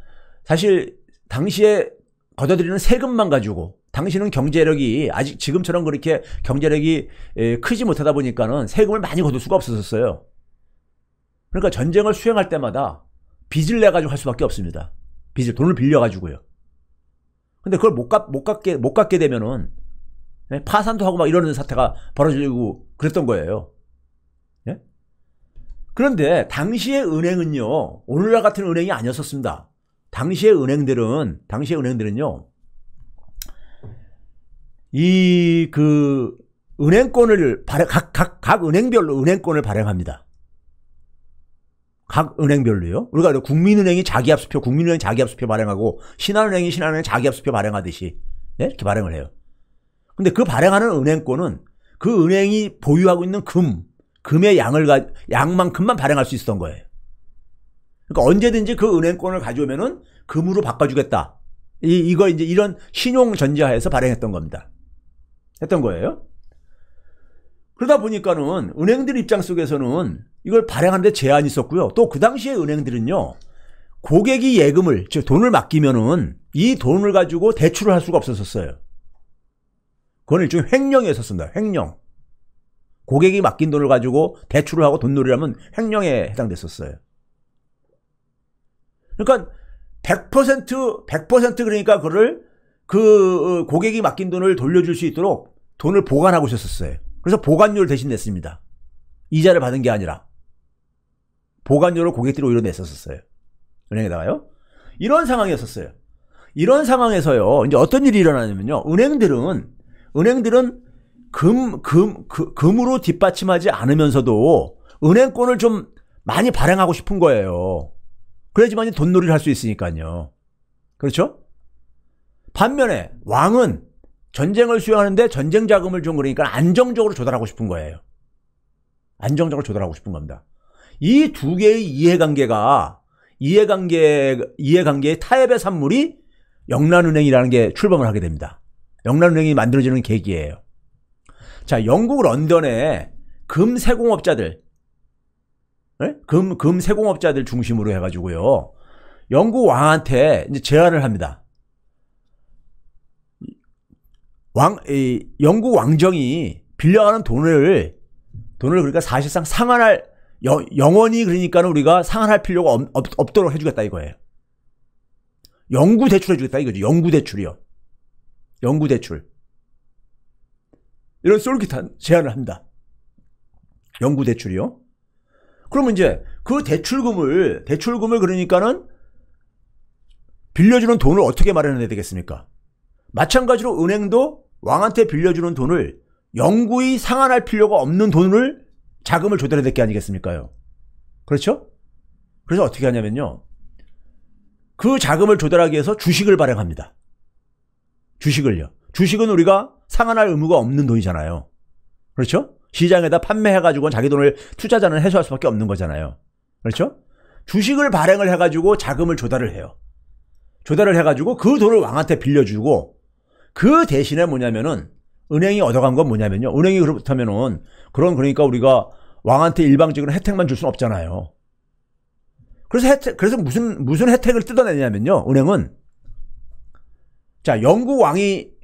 사실 당시에 걷어들이는 세금만 가지고 당시는 경제력이 아직 지금처럼 그렇게 경제력이 크지 못하다 보니까는 세금을 많이 거둘 수가 없었어요. 그러니까 전쟁을 수행할 때마다 빚을 내가지고 할 수밖에 없습니다. 돈을 빌려가지고요. 근데 그걸 못 갚게 되면은 파산도 하고 막 이러는 사태가 벌어지고 그랬던 거예요. 예? 그런데 당시의 은행은요, 오늘날 같은 은행이 아니었었습니다. 당시의 은행들은요, 은행권을 각 은행별로 은행권을 발행합니다. 각 은행별로요. 우리가 국민은행이 자기합수표, 국민은행 자기합수표 발행하고 신한은행이 신한은행 자기합수표 발행하듯이 예? 이렇게 발행을 해요. 근데 그 발행하는 은행권은 그 은행이 보유하고 있는 금의 양만큼만 발행할 수 있었던 거예요. 그러니까 언제든지 그 은행권을 가져오면은 금으로 바꿔주겠다. 이런 신용 전제하에서 발행했던 겁니다. 했던 거예요. 그러다 보니까는 은행들 입장 속에서는 이걸 발행하는데 제한이 있었고요. 또 그 당시에 은행들은요, 고객이 예금을, 즉 돈을 맡기면은 이 돈을 가지고 대출을 할 수가 없었어요. 그건 일종의 횡령이었었습니다. 횡령. 고객이 맡긴 돈을 가지고 대출을 하고 돈놀이를 하면 횡령에 해당됐었어요. 그러니까 100% 그러니까 그 고객이 맡긴 돈을 돌려줄 수 있도록 돈을 보관하고 있었어요. 그래서 보관료를 대신 냈습니다. 이자를 받은 게 아니라 보관료를 고객들이 오히려 냈었어요. 은행에다가요. 이런 상황이었었어요. 이런 상황에서요, 이제 어떤 일이 일어나냐면요, 은행들은 금으로 뒷받침하지 않으면서도 은행권을 좀 많이 발행하고 싶은 거예요. 그래야지만 돈놀이를 할 수 있으니까요. 그렇죠? 반면에 왕은 전쟁을 수행하는데 전쟁 자금을 좀 그러니까 안정적으로 조달하고 싶은 거예요. 안정적으로 조달하고 싶은 겁니다. 이 두 개의 이해관계의 타협의 산물이 영란은행이라는 게 출범을 하게 됩니다. 영란은행이 만들어지는 계기예요. 자, 영국 런던에 금세공업자들, 네? 금세공업자들 중심으로 해가지고요. 영국 왕한테 이제 제안을 합니다. 영국 왕정이 빌려가는 돈을 그러니까 사실상 상환할, 영원히 그러니까는 우리가 상환할 필요가 없도록 해주겠다 이거예요. 영구 대출해주겠다 이거죠. 영구 대출이요. 영구 대출. 이런 쏠깃한 제안을 합니다. 영구 대출이요. 그러면 이제 그 대출금을 그러니까는 빌려주는 돈을 어떻게 마련해야 되겠습니까? 마찬가지로 은행도 왕한테 빌려주는 돈을 영구히 상환할 필요가 없는 돈을 자금을 조달해야 될 게 아니겠습니까? 그렇죠? 그래서 어떻게 하냐면요. 그 자금을 조달하기 위해서 주식을 발행합니다. 주식을요. 주식은 우리가 상환할 의무가 없는 돈이잖아요. 그렇죠? 시장에다 판매해가지고 자기 돈을 투자자는 해소할 수밖에 없는 거잖아요. 그렇죠? 주식을 발행을 해가지고 자금을 조달을 해요. 조달을 해가지고 그 돈을 왕한테 빌려주고 그 대신에 뭐냐면은 은행이 얻어간 건 뭐냐면요. 은행이 그렇다면은 그러니까 우리가 왕한테 일방적으로 혜택만 줄 수는 없잖아요. 그래서 무슨 혜택을 뜯어내냐면요. 은행은 자, 영국 왕이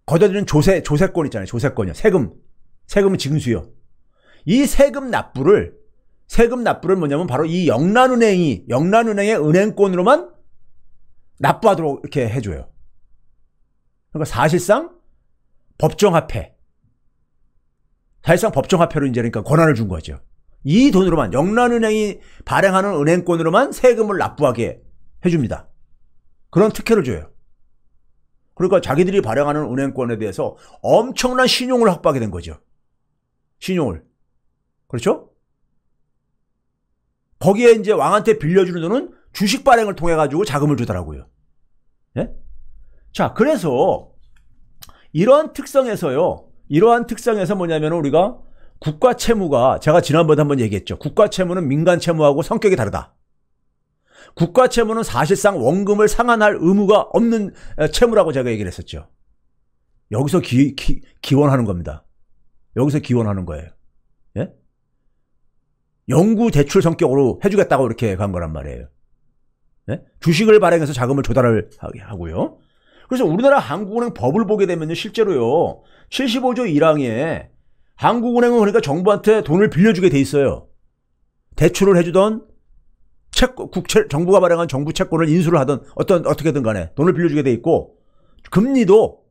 걷어들이는 조세권 있잖아요. 조세권이요. 세금은 징수요. 이 세금 납부를 뭐냐면 바로 이 영란은행의 은행권으로만 납부하도록 이렇게 해줘요. 그러니까 사실상 법정화폐로 이제 그러니까 권한을 준 거죠. 이 돈으로만 영란은행이 발행하는 은행권으로만 세금을 납부하게 해줍니다. 그런 특혜를 줘요. 그러니까 자기들이 발행하는 은행권에 대해서 엄청난 신용을 확보하게 된 거죠. 신용을. 그렇죠? 거기에 이제 왕한테 빌려주는 돈은 주식 발행을 통해 가지고 자금을 주더라고요. 예? 자, 그래서 이러한 특성에서 뭐냐면 우리가 국가 채무가 제가 지난번에 한번 얘기했죠. 국가 채무는 민간 채무하고 성격이 다르다. 국가 채무는 사실상 원금을 상환할 의무가 없는 채무라고 제가 얘기를 했었죠. 여기서 기원하는 겁니다. 여기서 기원하는 거예요. 예? 영구 대출 성격으로 해주겠다고 이렇게 간 거란 말이에요. 예? 주식을 발행해서 자금을 조달을 하고요. 그래서 우리나라 한국은행 법을 보게 되면요, 실제로요, 75조 1항에 한국은행은 그러니까 정부한테 돈을 빌려주게 돼 있어요. 대출을 해주던 정부가 발행한 정부 채권을 인수를 하든 어떻게든 간에 돈을 빌려주게 돼 있고, 금리도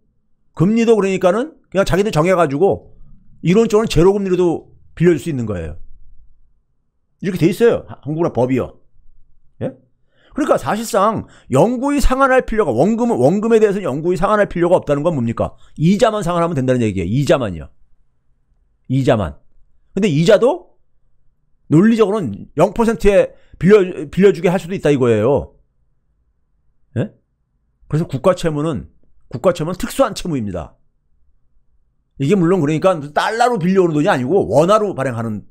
그러니까는 그냥 자기들 정해가지고 이론적으로는 제로금리로도 빌려줄 수 있는 거예요. 이렇게 돼 있어요. 한국은행 법이요. 예? 그러니까 사실상 영구히 상환할 필요가, 원금에 대해서 영구히 상환할 필요가 없다는 건 뭡니까? 이자만 상환하면 된다는 얘기예요. 이자만이요. 이자만. 근데 이자도 논리적으로는 0%에 빌려주게 할 수도 있다 이거예요. 예? 그래서 국가 채무는 특수한 채무입니다. 이게 물론 그러니까 달러로 빌려오는 돈이 아니고 원화로 발행하는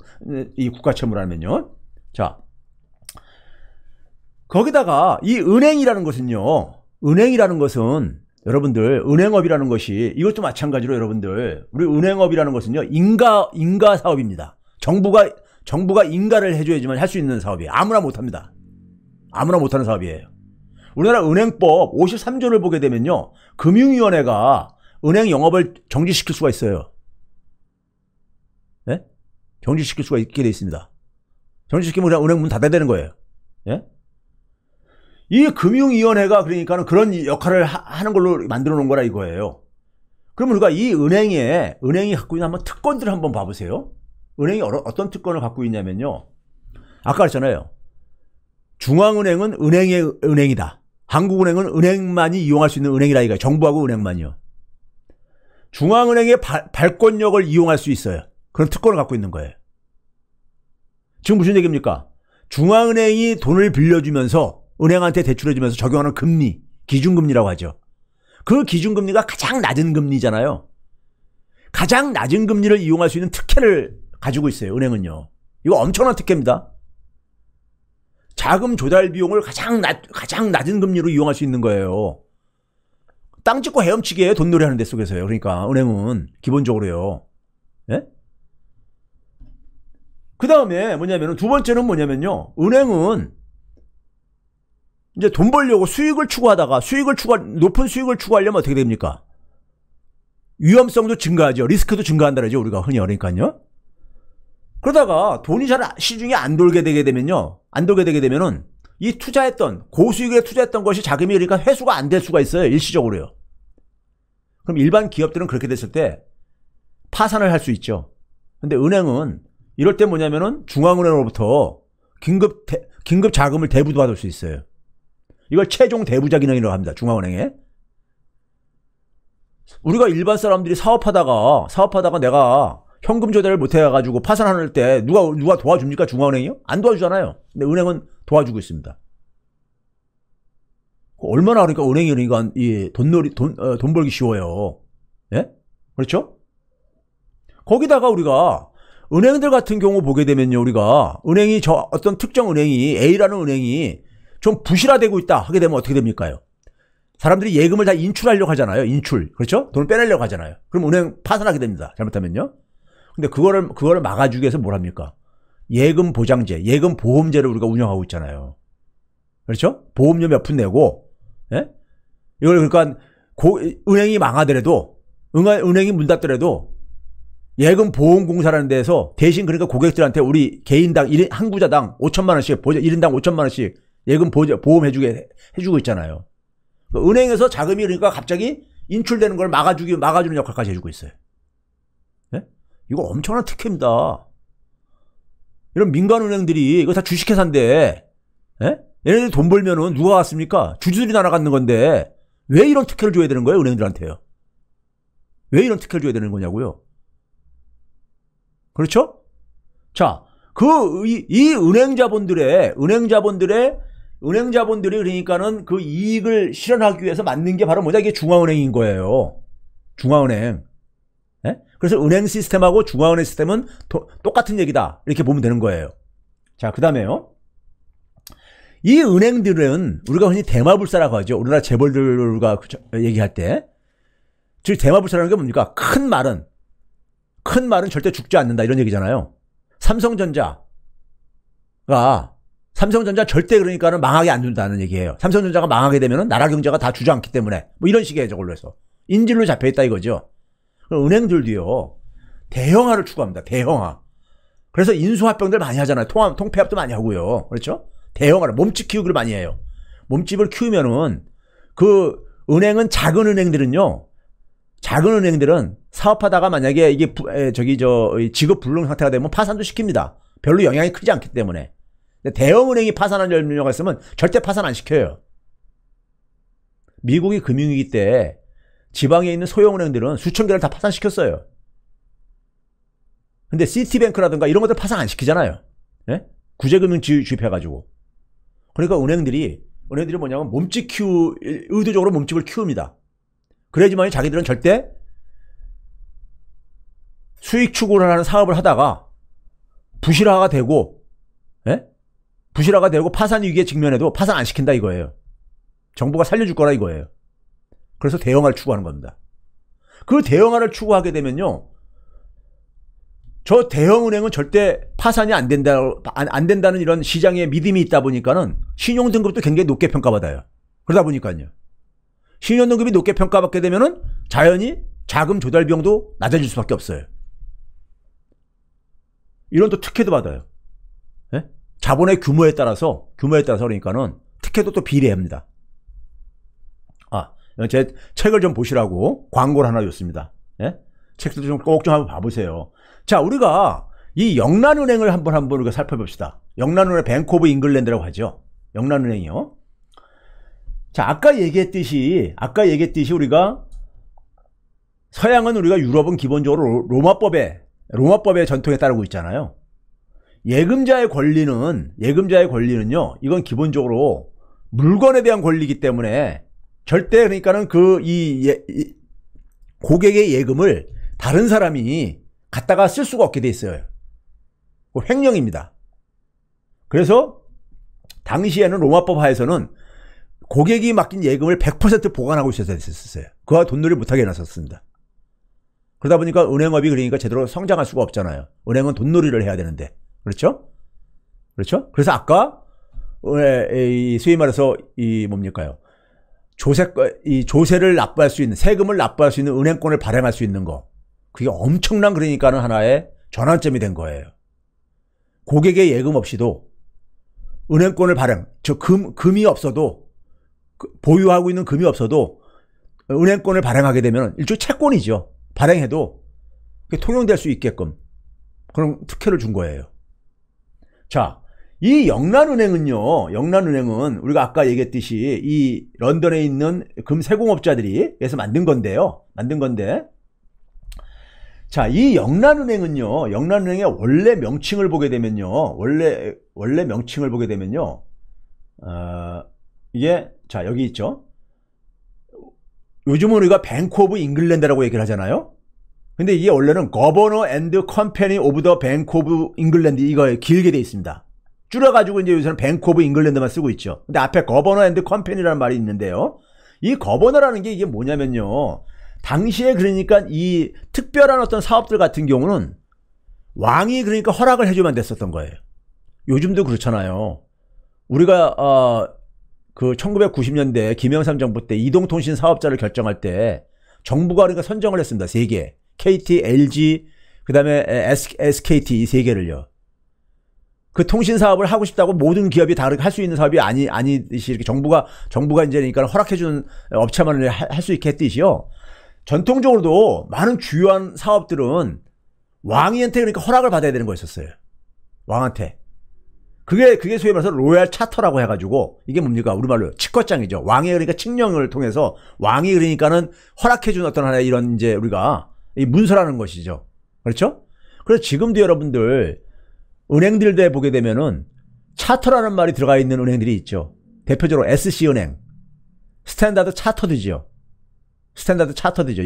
이 국가 채무라면요. 자, 거기다가 이 은행이라는 것은 여러분들, 은행업이라는 것이, 이것도 마찬가지로 여러분들, 우리 은행업이라는 것은요, 인가 사업입니다. 정부가 인가를 해줘야지만 할 수 있는 사업이에요. 아무나 못합니다. 아무나 못하는 사업이에요. 우리나라 은행법 53조를 보게 되면요, 금융위원회가 은행 영업을 정지시킬 수가 있어요. 예? 정지시킬 수가 있게 돼 있습니다. 정지시키면 그냥 은행 문 닫아야 되는 거예요. 예? 이 금융위원회가 그러니까는 그런 역할을 하는 걸로 만들어 놓은 거라 이거예요. 그러면 우리가 이 은행이 갖고 있는 한번 특권들을 한번 봐보세요. 은행이 어떤 특권을 갖고 있냐면요. 아까 그랬잖아요. 중앙은행은 은행이다. 한국은행은 은행만이 이용할 수 있는 은행이라 이거예요. 정부하고 은행만이요. 중앙은행의 발권력을 이용할 수 있어요. 그런 특권을 갖고 있는 거예요. 지금 무슨 얘기입니까? 중앙은행이 돈을 빌려주면서 은행한테 대출해주면서 적용하는 금리, 기준금리라고 하죠. 그 기준금리가 가장 낮은 금리잖아요. 가장 낮은 금리를 이용할 수 있는 특혜를 가지고 있어요. 은행은요. 이거 엄청난 특혜입니다. 자금 조달 비용을 가장 낮은 금리로 이용할 수 있는 거예요. 땅 짓고 헤엄치기예요. 돈놀이 하는 데 속에서요. 그러니까 은행은 기본적으로요. 예? 그 다음에 뭐냐면은 두 번째는 뭐냐면요. 은행은 이제 돈 벌려고 수익을 추구하다가 높은 수익을 추구하려면 어떻게 됩니까? 위험성도 증가하죠. 리스크도 증가한다죠. 우리가 흔히 그러니까요. 그러다가 돈이 잘 시중에 안 돌게 되게 되면요. 안 돌게 되게 되면은 이 투자했던 고수익에 투자했던 것이 자금이 그러니까 회수가 안 될 수가 있어요. 일시적으로요. 그럼 일반 기업들은 그렇게 됐을 때 파산을 할 수 있죠. 근데 은행은 이럴 때 뭐냐면은 중앙은행으로부터 긴급 자금을 대부도 받을 수 있어요. 이걸 최종 대부자 기능이라고 합니다. 중앙은행에. 우리가 일반 사람들이 사업하다가 내가 현금 조달을 못 해가지고 파산할 때 누가 도와줍니까? 중앙은행이요? 안 도와주잖아요. 근데 은행은 도와주고 있습니다. 얼마나 그러니까 은행이 그러니까 이 돈 벌기 쉬워요. 예? 그렇죠? 거기다가 우리가 은행들 같은 경우 보게 되면요, 우리가 은행이 어떤 특정 은행이 A라는 은행이 좀 부실화되고 있다 하게 되면 어떻게 됩니까요? 사람들이 예금을 다 인출하려고 하잖아요. 인출. 그렇죠? 돈을 빼내려고 하잖아요. 그럼 은행 파산하게 됩니다. 잘못하면요. 근데 그거를 막아주기 위해서 뭘 합니까? 예금 보장제, 예금 보험제를 우리가 운영하고 있잖아요. 그렇죠? 보험료 몇 푼 내고, 예? 이걸 그러니까 은행이 망하더라도, 은행이 문 닫더라도 예금 보험공사라는 데에서 대신 그러니까 고객들한테 우리 개인당 한 구자당 5천만 원씩 1인당 5천만 원씩 예금 보험 해주고 있잖아요. 은행에서 자금이 그러니까 갑자기 인출되는 걸 막아주는 역할까지 해주고 있어요. 네? 이거 엄청난 특혜입니다. 이런 민간은행들이 이거 다 주식회사인데, 네? 얘네들 돈 벌면은 누가 왔습니까? 주주들이 날아가는 건데 왜 이런 특혜를 줘야 되는 거예요, 은행들한테요? 왜 이런 특혜를 줘야 되는 거냐고요? 그렇죠? 자, 이 은행자본들이 그러니까는 그 이익을 실현하기 위해서 만든 게 바로 뭐냐? 이게 중앙은행인 거예요. 중앙은행. 네? 그래서 은행 시스템하고 중앙은행 시스템은 똑같은 얘기다. 이렇게 보면 되는 거예요. 자, 그 다음에요. 이 은행들은 우리가 흔히 대마불사라고 하죠. 우리나라 재벌들과 얘기할 때. 즉, 대마불사라는 게 뭡니까? 큰 말은 절대 죽지 않는다. 이런 얘기잖아요. 삼성전자 절대 그러니까는 망하게 안 둔다는 얘기예요. 삼성전자가 망하게 되면은 나라 경제가 다 주저앉기 때문에 뭐 이런 식의 저걸로 해서 인질로 잡혀있다 이거죠. 은행들도요. 대형화를 추구합니다. 대형화. 그래서 인수합병들 많이 하잖아요. 통폐합도 많이 하고요. 그렇죠? 대형화를 몸집 키우기를 많이 해요. 몸집을 키우면은 작은 은행들은 사업하다가 만약에 이게 지급 불능 상태가 되면 파산도 시킵니다. 별로 영향이 크지 않기 때문에. 대형은행이 파산한 염려가 있으면 절대 파산 안 시켜요. 미국이 금융위기 때 지방에 있는 소형은행들은 수천 개를 다 파산시켰어요. 근데 시티뱅크라든가 이런 것들 파산 안 시키잖아요. 예? 구제금융 주입해가지고. 그러니까 은행들이 뭐냐면 의도적으로 몸집을 키웁니다. 그래야지만 자기들은 절대 수익 추구를 하는 사업을 하다가 부실화가 되고, 예? 부실화가 되고 파산 위기에 직면해도 파산 안 시킨다 이거예요. 정부가 살려줄 거라 이거예요. 그래서 대형화를 추구하는 겁니다. 그 대형화를 추구하게 되면요. 저 대형은행은 절대 파산이 안 된다는 이런 시장의 믿음이 있다 보니까는 신용등급도 굉장히 높게 평가받아요. 그러다 보니까요. 신용등급이 높게 평가받게 되면은 자연히 자금 조달 비용도 낮아질 수밖에 없어요. 이런 또 특혜도 받아요. 예? 자본의 규모에 따라서 그러니까는 특혜도 또 비례합니다. 제 책을 좀 보시라고 광고를 하나 줬습니다. 예? 책도 좀 꼭 좀 한번 봐보세요. 자, 우리가 이 영란은행을 한번 우리가 살펴봅시다. 영란은행 뱅크 오브 잉글랜드라고 하죠. 영란은행이요. 자, 아까 얘기했듯이 우리가 서양은 우리가 유럽은 기본적으로 로마법의 전통에 따르고 있잖아요. 예금자의 권리는요, 이건 기본적으로 물건에 대한 권리이기 때문에 절대 그러니까는 고객의 예금을 다른 사람이 갖다가 쓸 수가 없게 돼 있어요. 횡령입니다. 그래서 당시에는 로마법 하에서는 고객이 맡긴 예금을 100% 보관하고 있어야 됐었어요. 그와 돈놀이 못하게 해놨었습니다. 그러다 보니까 은행업이 그러니까 제대로 성장할 수가 없잖아요. 은행은 돈놀이를 해야 되는데. 그렇죠? 그렇죠? 그래서 아까 소위 말해서 이 뭡니까요? 조세를 납부할 수 있는, 세금을 납부할 수 있는 은행권을 발행할 수 있는 거. 그게 엄청난 그러니까는 하나의 전환점이 된 거예요. 고객의 예금 없이도 은행권을 발행, 금이 없어도, 보유하고 있는 금이 없어도 은행권을 발행하게 되면 일종의 채권이죠. 발행해도 통용될 수 있게끔 그런 특혜를 준 거예요. 자, 이 영란은행은 우리가 아까 얘기했듯이 이 런던에 있는 금세공업자들이 해서 만든 건데요. 자, 이 영란은행의 원래 명칭을 보게 되면요. 이게, 자, 여기 있죠. 요즘은 우리가 뱅크 오브 잉글랜드라고 얘기를 하잖아요. 근데 이게 원래는 거버너 앤드 컴퍼니 오브 더 뱅크 오브 잉글랜드, 이거 길게 돼 있습니다. 줄여가지고 이제 요새는 뱅크 오브 잉글랜드만 쓰고 있죠. 근데 앞에 거버너 앤드 컴퍼니라는 말이 있는데요. 이 거버너라는 게 이게 뭐냐면요. 당시에 그러니까 이 특별한 어떤 사업들 같은 경우는 왕이 그러니까 허락을 해줘만 됐었던 거예요. 요즘도 그렇잖아요. 우리가 그 1990년대 김영삼 정부 때 이동통신 사업자를 결정할 때 정부가 그러니까 선정을 했습니다. 3개. KT, LG, 그 다음에 SKT 이 3개를요. 그 통신 사업을 하고 싶다고 모든 기업이 다 할 수 있는 사업이 아니듯이 이렇게 정부가 이제 그러니까 허락해주는 업체만을 할 수 있게 했듯이요. 전통적으로도 많은 주요한 사업들은 왕한테 그러니까 허락을 받아야 되는 거였었어요. 왕한테. 그게 소위 말해서 로얄 차터라고 해가지고 이게 뭡니까? 우리말로 칙거장이죠. 왕의 그러니까 칙령을 통해서 왕이 그러니까는 허락해준 어떤 하나의 이런 이제 우리가 이 문서라는 것이죠. 그렇죠? 그래서 지금도 여러분들 은행들에 보게 되면은 차터라는 말이 들어가 있는 은행들이 있죠. 대표적으로 SC은행, 스탠다드 차터드죠.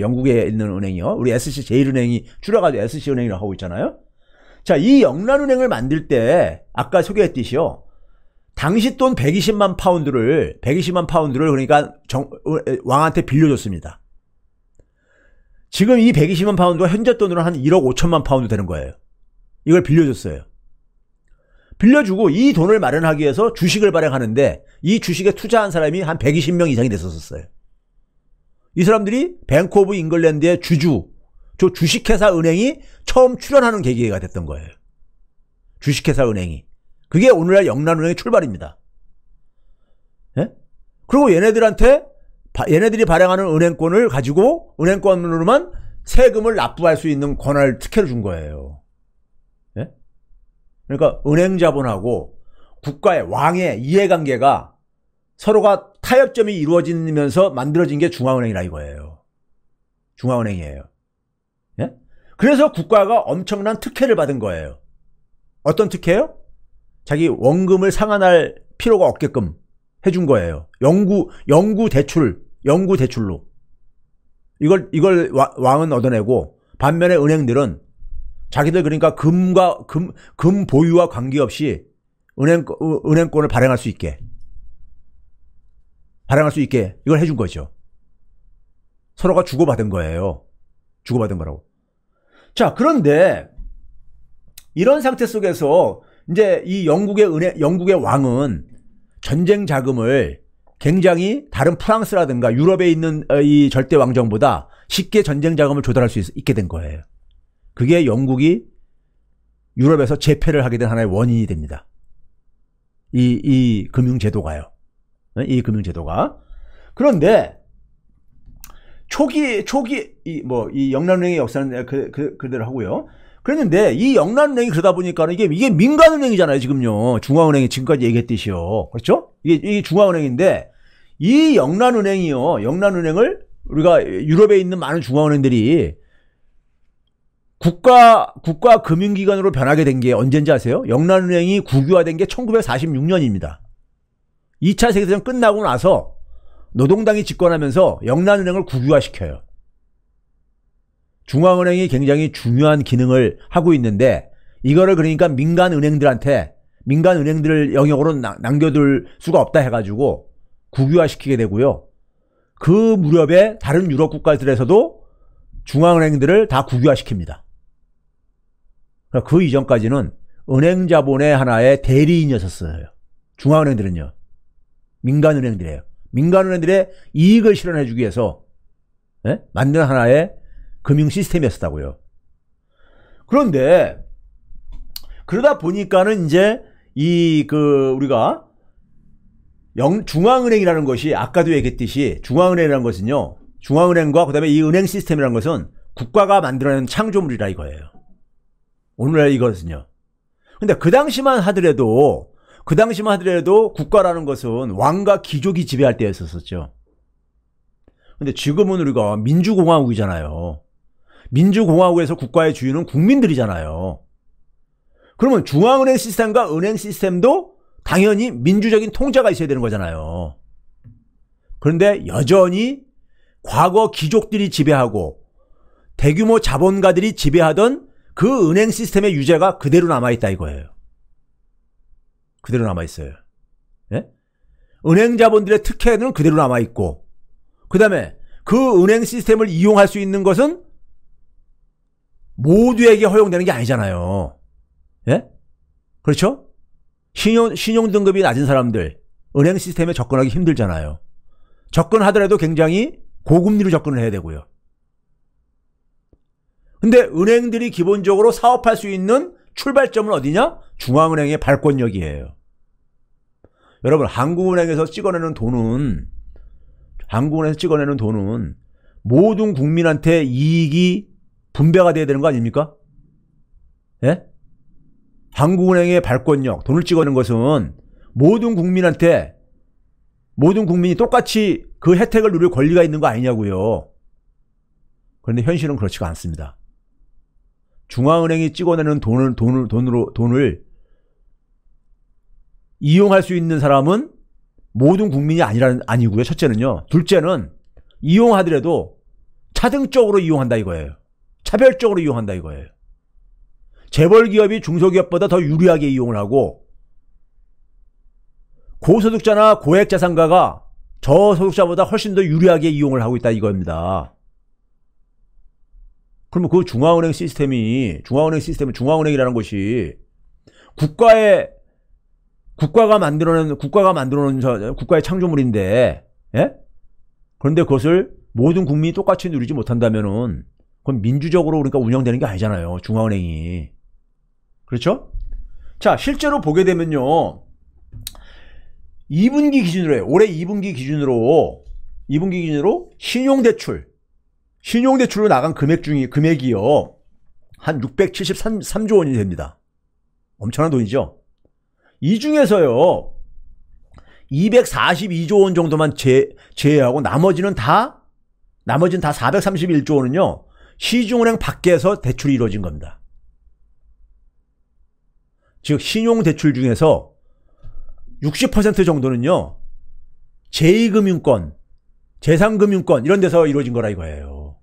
영국에 있는 은행이요. 우리 SC제일은행이 줄여가지고 SC은행이라고 하고 있잖아요. 자, 이 영란은행을 만들 때 아까 소개했듯이요. 당시 돈 120만 파운드를 그러니까 왕한테 빌려줬습니다. 지금 이 120만 파운드가 현재 돈으로 한 1억 5천만 파운드 되는 거예요. 이걸 빌려줬어요. 빌려주고 이 돈을 마련하기 위해서 주식을 발행하는데 이 주식에 투자한 사람이 한 120명 이상이 됐었어요. 이 사람들이 뱅크 오브 잉글랜드의 저 주식회사 은행이 처음 출연하는 계기가 됐던 거예요. 주식회사 은행이. 그게 오늘날 영란은행의 출발입니다. 예? 그리고 얘네들이 발행하는 은행권을 가지고 은행권으로만 세금을 납부할 수 있는 권한을 특혜를 준 거예요. 예? 그러니까 은행 자본하고 국가의 왕의 이해관계가 서로가 타협점이 이루어지면서 만들어진 게 중앙은행이라 이거예요. 중앙은행이에요. 예? 그래서 국가가 엄청난 특혜를 받은 거예요. 어떤 특혜요? 자기 원금을 상환할 필요가 없게끔 해준 거예요. 영구 대출로. 이걸 왕은 얻어내고 반면에 은행들은 자기들 그러니까 금 보유와 관계없이 은행권을 발행할 수 있게 이걸 해준 거죠. 서로가 주고받은 거예요. 주고받은 거라고. 자, 그런데 이런 상태 속에서 이제 이 영국의 왕은 전쟁 자금을 굉장히 다른 프랑스라든가 유럽에 있는 이 절대 왕정보다 쉽게 전쟁 자금을 조달할 수 있게 된 거예요. 그게 영국이 유럽에서 재패를 하게 된 하나의 원인이 됩니다. 이 금융제도가요. 이 금융제도가. 그런데 초기 이 영란은행의 역사는 그대로 하고요. 그랬는데 이 영란은행이 그러다 보니까 이게 민간은행이잖아요, 지금요. 중앙은행이 지금까지 얘기했듯이요. 그렇죠? 이게 중앙은행인데 이 영란은행을 우리가 유럽에 있는 많은 중앙은행들이 국가 금융기관으로 변하게 된 게 언젠지 아세요? 영란은행이 국유화된 게 1946년입니다. 2차 세계대전 끝나고 나서 노동당이 집권하면서 영란은행을 국유화시켜요. 중앙은행이 굉장히 중요한 기능을 하고 있는데 이거를 그러니까 민간은행들 영역으로 남겨둘 수가 없다 해가지고 국유화시키게 되고요. 그 무렵에 다른 유럽 국가들에서도 중앙은행들을 다 국유화시킵니다. 그 이전까지는 은행 자본의 하나의 대리인이었어요. 중앙은행들은요. 민간은행들이에요. 민간은행들의 이익을 실현해주기 위해서 만든 하나의 금융 시스템이었다고요. 그런데 그러다 보니까는 이제 우리가 중앙은행이라는 것이 아까도 얘기했듯이 중앙은행이라는 것은요. 중앙은행과 그다음에 이 은행 시스템이라는 것은 국가가 만들어낸 창조물이라 이거예요. 오늘날 이것은요. 근데 그 당시만 하더라도 국가라는 것은 왕과 귀족이 지배할 때였었죠. 근데 지금은 우리가 민주공화국이잖아요. 민주공화국에서 국가의 주인은 국민들이잖아요. 그러면 중앙은행 시스템과 은행 시스템도 당연히 민주적인 통제가 있어야 되는 거잖아요. 그런데 여전히 과거 귀족들이 지배하고 대규모 자본가들이 지배하던 그 은행 시스템의 유죄가 그대로 남아있다 이거예요. 그대로 남아있어요. 예? 은행 자본들의 특혜는 그대로 남아있고 그 다음에 그 은행 시스템을 이용할 수 있는 것은 모두에게 허용되는 게 아니잖아요. 예? 그렇죠? 신용 등급이 낮은 사람들 은행 시스템에 접근하기 힘들잖아요. 접근하더라도 굉장히 고금리로 접근을 해야 되고요. 근데 은행들이 기본적으로 사업할 수 있는 출발점은 어디냐? 중앙은행의 발권력이에요. 여러분 한국은행에서 찍어내는 돈은 모든 국민한테 이익이 분배가 돼야 되는 거 아닙니까? 예? 한국은행의 발권력, 돈을 찍어내는 것은 모든 국민이 똑같이 그 혜택을 누릴 권리가 있는 거 아니냐고요. 그런데 현실은 그렇지가 않습니다. 중앙은행이 찍어내는 돈을 이용할 수 있는 사람은 모든 국민이 아니고요. 첫째는요. 둘째는 이용하더라도 차등적으로 이용한다 이거예요. 차별적으로 이용한다 이거예요. 재벌기업이 중소기업보다 더 유리하게 이용을 하고 고소득자나 고액자산가가 저소득자보다 훨씬 더 유리하게 이용을 하고 있다 이겁니다. 그러면 그 중앙은행이라는 것이 국가가 만들어낸 국가의 창조물인데, 예? 그런데 그것을 모든 국민이 똑같이 누리지 못한다면은 그건 민주적으로 그러니까 운영되는 게 아니잖아요. 중앙은행이. 그렇죠? 자, 실제로 보게 되면요. 2분기 기준으로 해요. 올해 2분기 기준으로 신용대출로 나간 금액이요. 한 673조 원이 됩니다. 엄청난 돈이죠. 이 중에서요. 242조 원 정도만 제외하고 나머지는 다 431조 원은요. 시중은행 밖에서 대출이 이루어진 겁니다. 즉 신용대출 중에서 60% 정도는요. 제2금융권, 제3금융권 이런 데서 이루어진 거라 이거예요.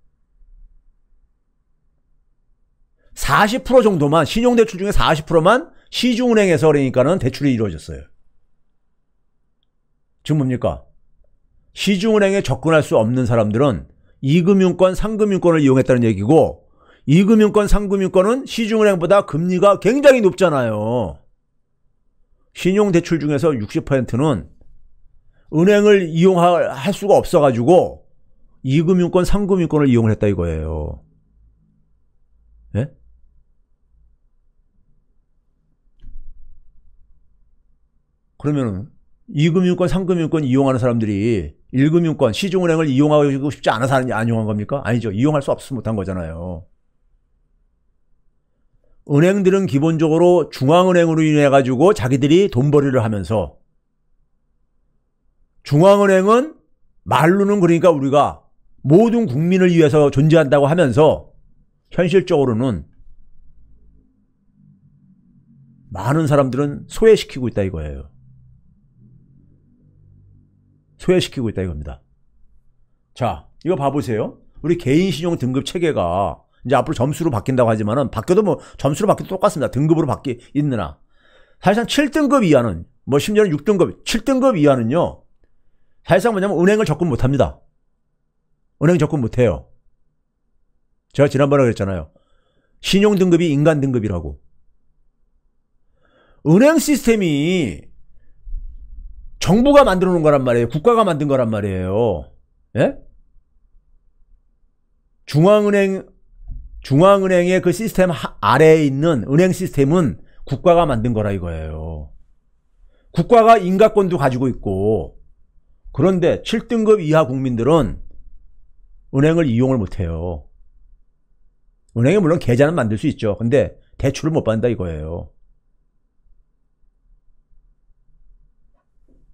40% 정도만 신용대출 중에 40%만 시중은행에서 그러니까는 대출이 이루어졌어요. 지금 뭡니까? 시중은행에 접근할 수 없는 사람들은 2금융권, 3금융권을 이용했다는 얘기고 2금융권, 3금융권은 시중은행보다 금리가 굉장히 높잖아요. 신용대출 중에서 60%는 은행을 이용할 수가 없어가지고 2금융권, 3금융권을 이용을 했다 이거예요. 예? 그러면은 2금융권, 3금융권 이용하는 사람들이 1금융권, 시중은행을 이용하고 싶지 않아서 안 이용한 겁니까? 아니죠. 이용할 수 없어서 못한 거잖아요. 은행들은 기본적으로 중앙은행으로 인해 가지고 자기들이 돈벌이를 하면서 중앙은행은 말로는 그러니까 우리가 모든 국민을 위해서 존재한다고 하면서 현실적으로는 많은 사람들은 소외시키고 있다 이거예요. 소외시키고 있다 이겁니다. 자, 이거 봐보세요. 우리 개인신용 등급 체계가 이제 앞으로 점수로 바뀐다고 하지만은 바뀌어도 뭐 점수로 바뀌어도 똑같습니다. 등급으로 있느나 사실상 7등급 이하는 뭐 심지어는 6등급, 7등급 이하는요. 사실상 뭐냐면 은행을 접근 못합니다. 은행 접근 못해요. 제가 지난번에 그랬잖아요. 신용 등급이 인간 등급이라고. 은행 시스템이 정부가 만들어 놓은 거란 말이에요. 국가가 만든 거란 말이에요. 예? 중앙은행의 그 시스템 아래에 있는 은행 시스템은 국가가 만든 거라 이거예요. 국가가 인가권도 가지고 있고. 그런데 7등급 이하 국민들은 은행을 이용을 못해요. 은행에 물론 계좌는 만들 수 있죠. 근데 대출을 못 받는다 이거예요.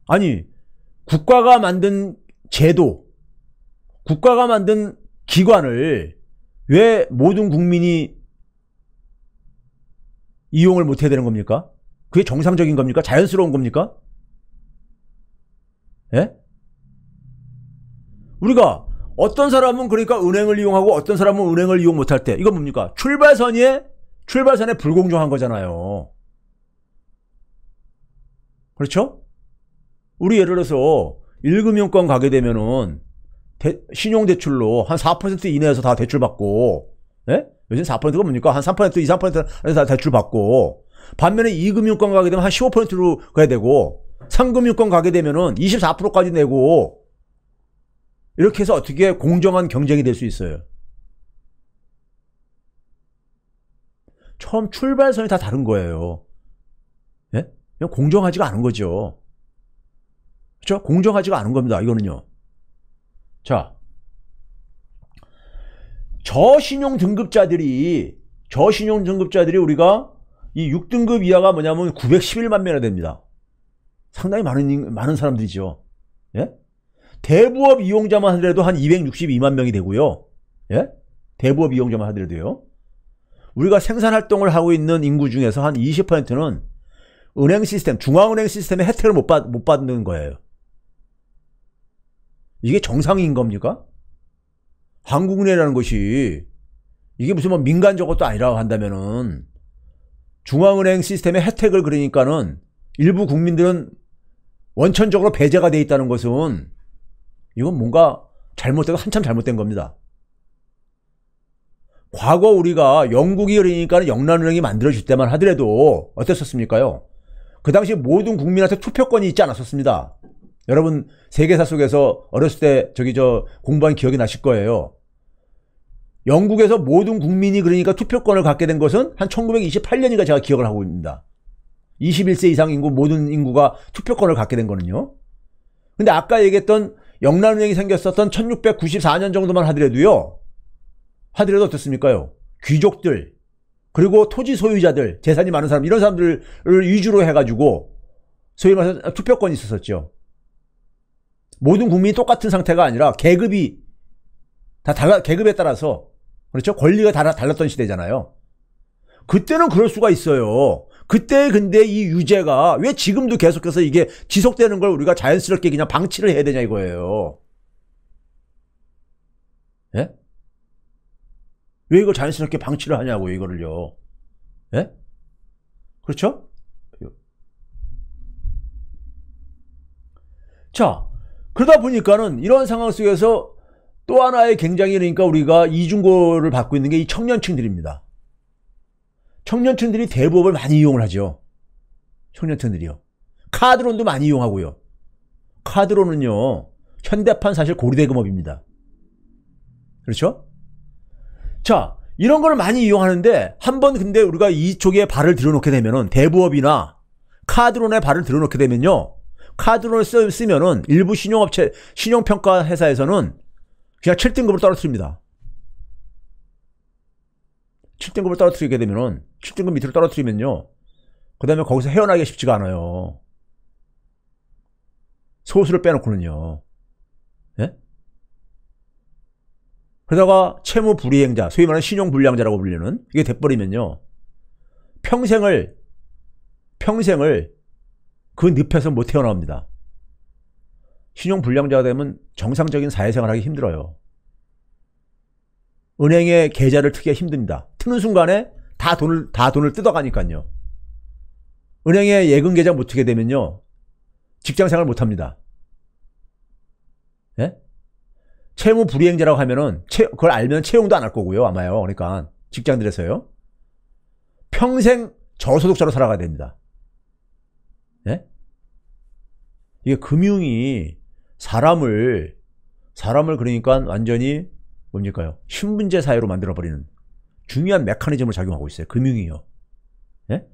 아니, 국가가 만든 제도, 국가가 만든 기관을 왜 모든 국민이 이용을 못해야 되는 겁니까? 그게 정상적인 겁니까? 자연스러운 겁니까? 예? 우리가 어떤 사람은 그러니까 은행을 이용하고 어떤 사람은 은행을 이용 못할 때 이건 뭡니까? 출발선에 불공정한 거잖아요. 그렇죠? 우리 예를 들어서 1금융권 가게 되면은 신용대출로 한 4% 이내에서 다 대출받고, 예? 요즘 4%가 뭡니까? 한 3%, 2, 3%에서 다 대출받고, 반면에 2금융권 가게 되면 한 15%로 가야 되고, 3금융권 가게 되면은 24%까지 내고, 이렇게 해서 어떻게 공정한 경쟁이 될 수 있어요? 처음 출발선이 다 다른 거예요. 예? 그냥 공정하지가 않은 거죠. 그렇죠? 공정하지가 않은 겁니다. 이거는요. 자, 저신용 등급자들이 우리가 이 6등급 이하가 뭐냐면 911만 명이나 됩니다. 상당히 많은 사람들이죠. 예? 대부업 이용자만 하더라도 한 262만 명이 되고요. 예? 대부업 이용자만 하더라도요. 우리가 생산활동을 하고 있는 인구 중에서 한 20%는 은행 시스템, 중앙은행 시스템의 혜택을 못 받는 거예요. 이게 정상인 겁니까? 한국은행이라는 것이 이게 무슨 뭐 민간적 것도 아니라고 한다면은 중앙은행 시스템의 혜택을 그러니까는 일부 국민들은 원천적으로 배제가 돼 있다는 것은 이건 뭔가 잘못되고 한참 잘못된 겁니다. 과거 우리가 영국이 그러니까 영란은행이 만들어질 때만 하더라도 어땠었습니까요? 그 당시 모든 국민한테 투표권이 있지 않았었습니다. 여러분 세계사 속에서 어렸을 때 공부한 기억이 나실 거예요. 영국에서 모든 국민이 그러니까 투표권을 갖게 된 것은 한 1928년인가 제가 기억을 하고 있습니다. 21세 이상 인구 모든 인구가 투표권을 갖게 된 거는요. 근데 아까 얘기했던 영란은행이 생겼었던 1694년 정도만 하더라도 어떻습니까요? 귀족들 그리고 토지 소유자들 재산이 많은 사람 이런 사람들을 위주로 해가지고 소위 말해서 투표권이 있었었죠. 모든 국민이 똑같은 상태가 아니라 계급에 따라서 그렇죠? 권리가 달랐던 시대잖아요. 그때는 그럴 수가 있어요. 그때 근데 이 유죄가 왜 지금도 계속해서 이게 지속되는 걸 우리가 자연스럽게 그냥 방치를 해야 되냐 이거예요. 예? 왜 이걸 자연스럽게 방치를 하냐고 이거를요. 예? 그렇죠? 자, 그러다 보니까는 이런 상황 속에서 또 하나의 굉장히 그러니까 우리가 이중고를 받고 있는 게 이 청년층들입니다. 청년층들이 대부업을 많이 이용을 하죠. 청년층들이요. 카드론도 많이 이용하고요. 카드론은요. 현대판 사실 고리대금업입니다. 그렇죠? 자, 이런 거를 많이 이용하는데 한번 근데 우리가 이쪽에 발을 들여놓게 되면은 대부업이나 카드론에 발을 들여놓게 되면요. 카드론을 쓰면은 일부 신용평가 회사에서는 그냥 7등급을 떨어뜨립니다. 7등급을 떨어뜨리게 되면은 7등급 밑으로 떨어뜨리면요. 그 다음에 거기서 헤어나기가 쉽지가 않아요. 소수를 빼놓고는요. 예? 그러다가 채무불이행자, 소위 말하는 신용불량자라고 불리는 이게 돼버리면요. 평생을 그 늪에서 못 태어나옵니다. 신용불량자가 되면 정상적인 사회생활하기 힘들어요. 은행에 계좌를 트기가 힘듭니다. 트는 순간에 다 돈을 뜯어가니까요. 은행에 예금 계좌 못 트게 되면요. 직장생활 못합니다. 예? 채무 불이행자라고 하면은 그걸 알면 채용도 안 할 거고요. 아마요. 그러니까 직장들에서요. 평생 저소득자로 살아가야 됩니다. 예? 이게 금융이 사람을 그러니까 완전히 뭡니까요? 신분제 사회로 만들어버리는 중요한 메커니즘을 작용하고 있어요. 금융이요. 예?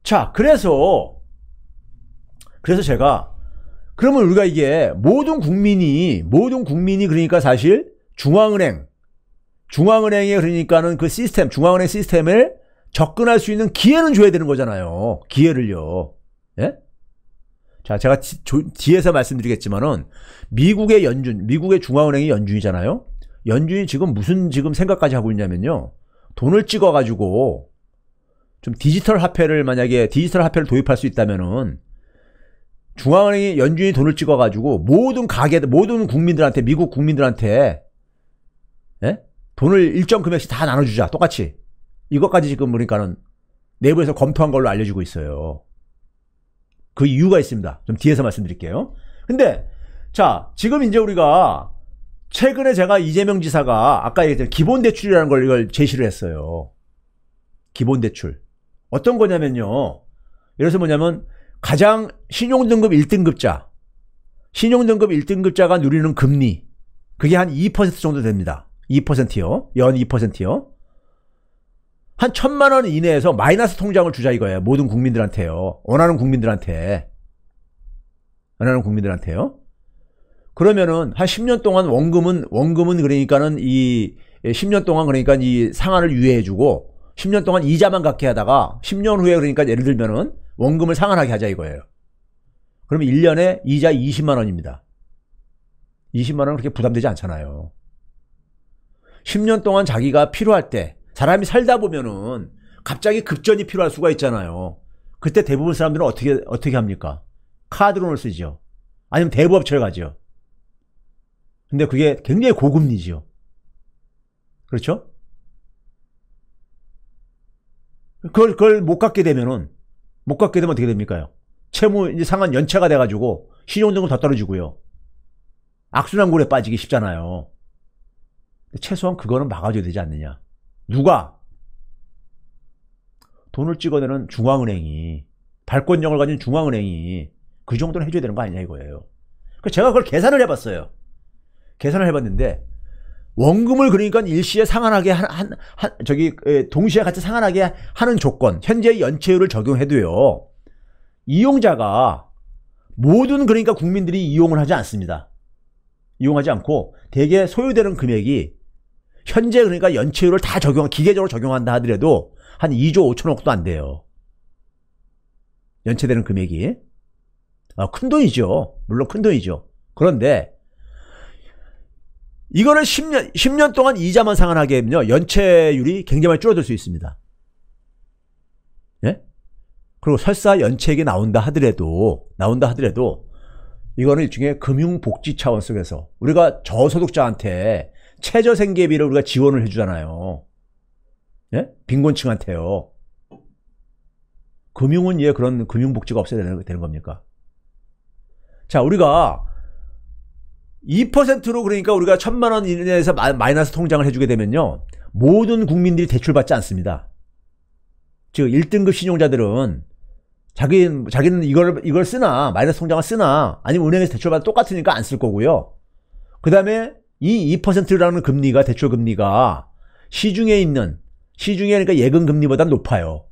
자, 그래서 제가 그러면 우리가 이게 모든 국민이 그러니까 사실 중앙은행에 그러니까는 그 시스템, 중앙은행 시스템을 접근할 수 있는 기회는 줘야 되는 거잖아요. 기회를요. 예? 자, 제가 뒤에서 말씀드리겠지만은 미국의 중앙은행이 연준이잖아요. 연준이 지금 무슨 생각까지 하고 있냐면요. 돈을 찍어가지고 좀 만약에 디지털 화폐를 도입할 수 있다면은 연준이 돈을 찍어가지고 모든 국민들한테, 미국 국민들한테, 예? 돈을 일정 금액씩 다 나눠주자. 똑같이. 이것까지 지금 그러니까는 내부에서 검토한 걸로 알려지고 있어요. 그 이유가 있습니다. 좀 뒤에서 말씀드릴게요. 근데, 자, 지금 이제 우리가 최근에 제가 이재명 지사가 아까 얘기했던 기본대출이라는 걸 이걸 제시를 했어요. 기본대출. 어떤 거냐면요. 예를 들어서 뭐냐면, 가장 신용등급 1등급자가 누리는 금리, 그게 한 2% 정도 됩니다. 2%요. 연 2%요. 한 1,000만 원 이내에서 마이너스 통장을 주자 이거예요. 모든 국민들한테요. 원하는 국민들한테요. 그러면은 한 10년 동안 원금은 그러니까는 이 10년 동안 그러니까 이 상한을 유예해주고 10년 동안 이자만 갖게 하다가 10년 후에 그러니까 예를 들면은 원금을 상환하게 하자 이거예요. 그러면 1년에 이자 20만 원입니다. 20만 원은 그렇게 부담되지 않잖아요. 10년 동안 자기가 필요할 때, 사람이 살다 보면은 갑자기 급전이 필요할 수가 있잖아요. 그때 대부분 사람들은 어떻게 합니까? 카드론을 쓰죠. 아니면 대부업체를 가죠. 근데 그게 굉장히 고금리죠. 그렇죠? 그걸 못 갖게 되면 어떻게 됩니까? 채무 상한 연체가 돼가지고 신용등급 더 떨어지고요. 악순환골에 빠지기 쉽잖아요. 최소한 그거는 막아줘야 되지 않느냐. 누가? 돈을 찍어내는 중앙은행이, 발권력을 가진 중앙은행이 그 정도는 해줘야 되는 거 아니냐 이거예요. 제가 그걸 계산을 해봤어요. 계산을 해봤는데 원금을 그러니까 일시에 상환하게 동시에 같이 상환하게 하는 조건, 현재의 연체율을 적용해도요, 이용자가 모든 그러니까 국민들이 이용을 하지 않습니다. 이용하지 않고 대개 소요되는 금액이 현재 그러니까 연체율을 다 기계적으로 적용한다 하더라도 한 2조 5천억도 안 돼요. 연체되는 금액이. 큰 돈이죠. 물론 큰 돈이죠. 그런데 이거를 10년 동안 이자만 상환하게 하면요, 연체율이 굉장히 많이 줄어들 수 있습니다. 예? 그리고 설사 연체액이 나온다 하더라도 이거는 일종의 금융복지 차원 속에서 우리가 저소득자한테 최저생계비를 우리가 지원을 해주잖아요. 예? 빈곤층한테요. 금융은 왜 그런 금융복지가 없어야 되는 겁니까? 자, 우리가 2%로 그러니까 우리가 1,000만 원 이내에서 마이너스 통장을 해주게 되면요, 모든 국민들이 대출받지 않습니다. 즉 1등급 신용자들은 자기는 이걸 쓰나, 마이너스 통장을 쓰나, 아니면 은행에서 대출받아 똑같으니까 안 쓸 거고요. 그 다음에 이 2%라는 금리가, 대출 금리가 시중에 그러니까 예금 금리보다 높아요.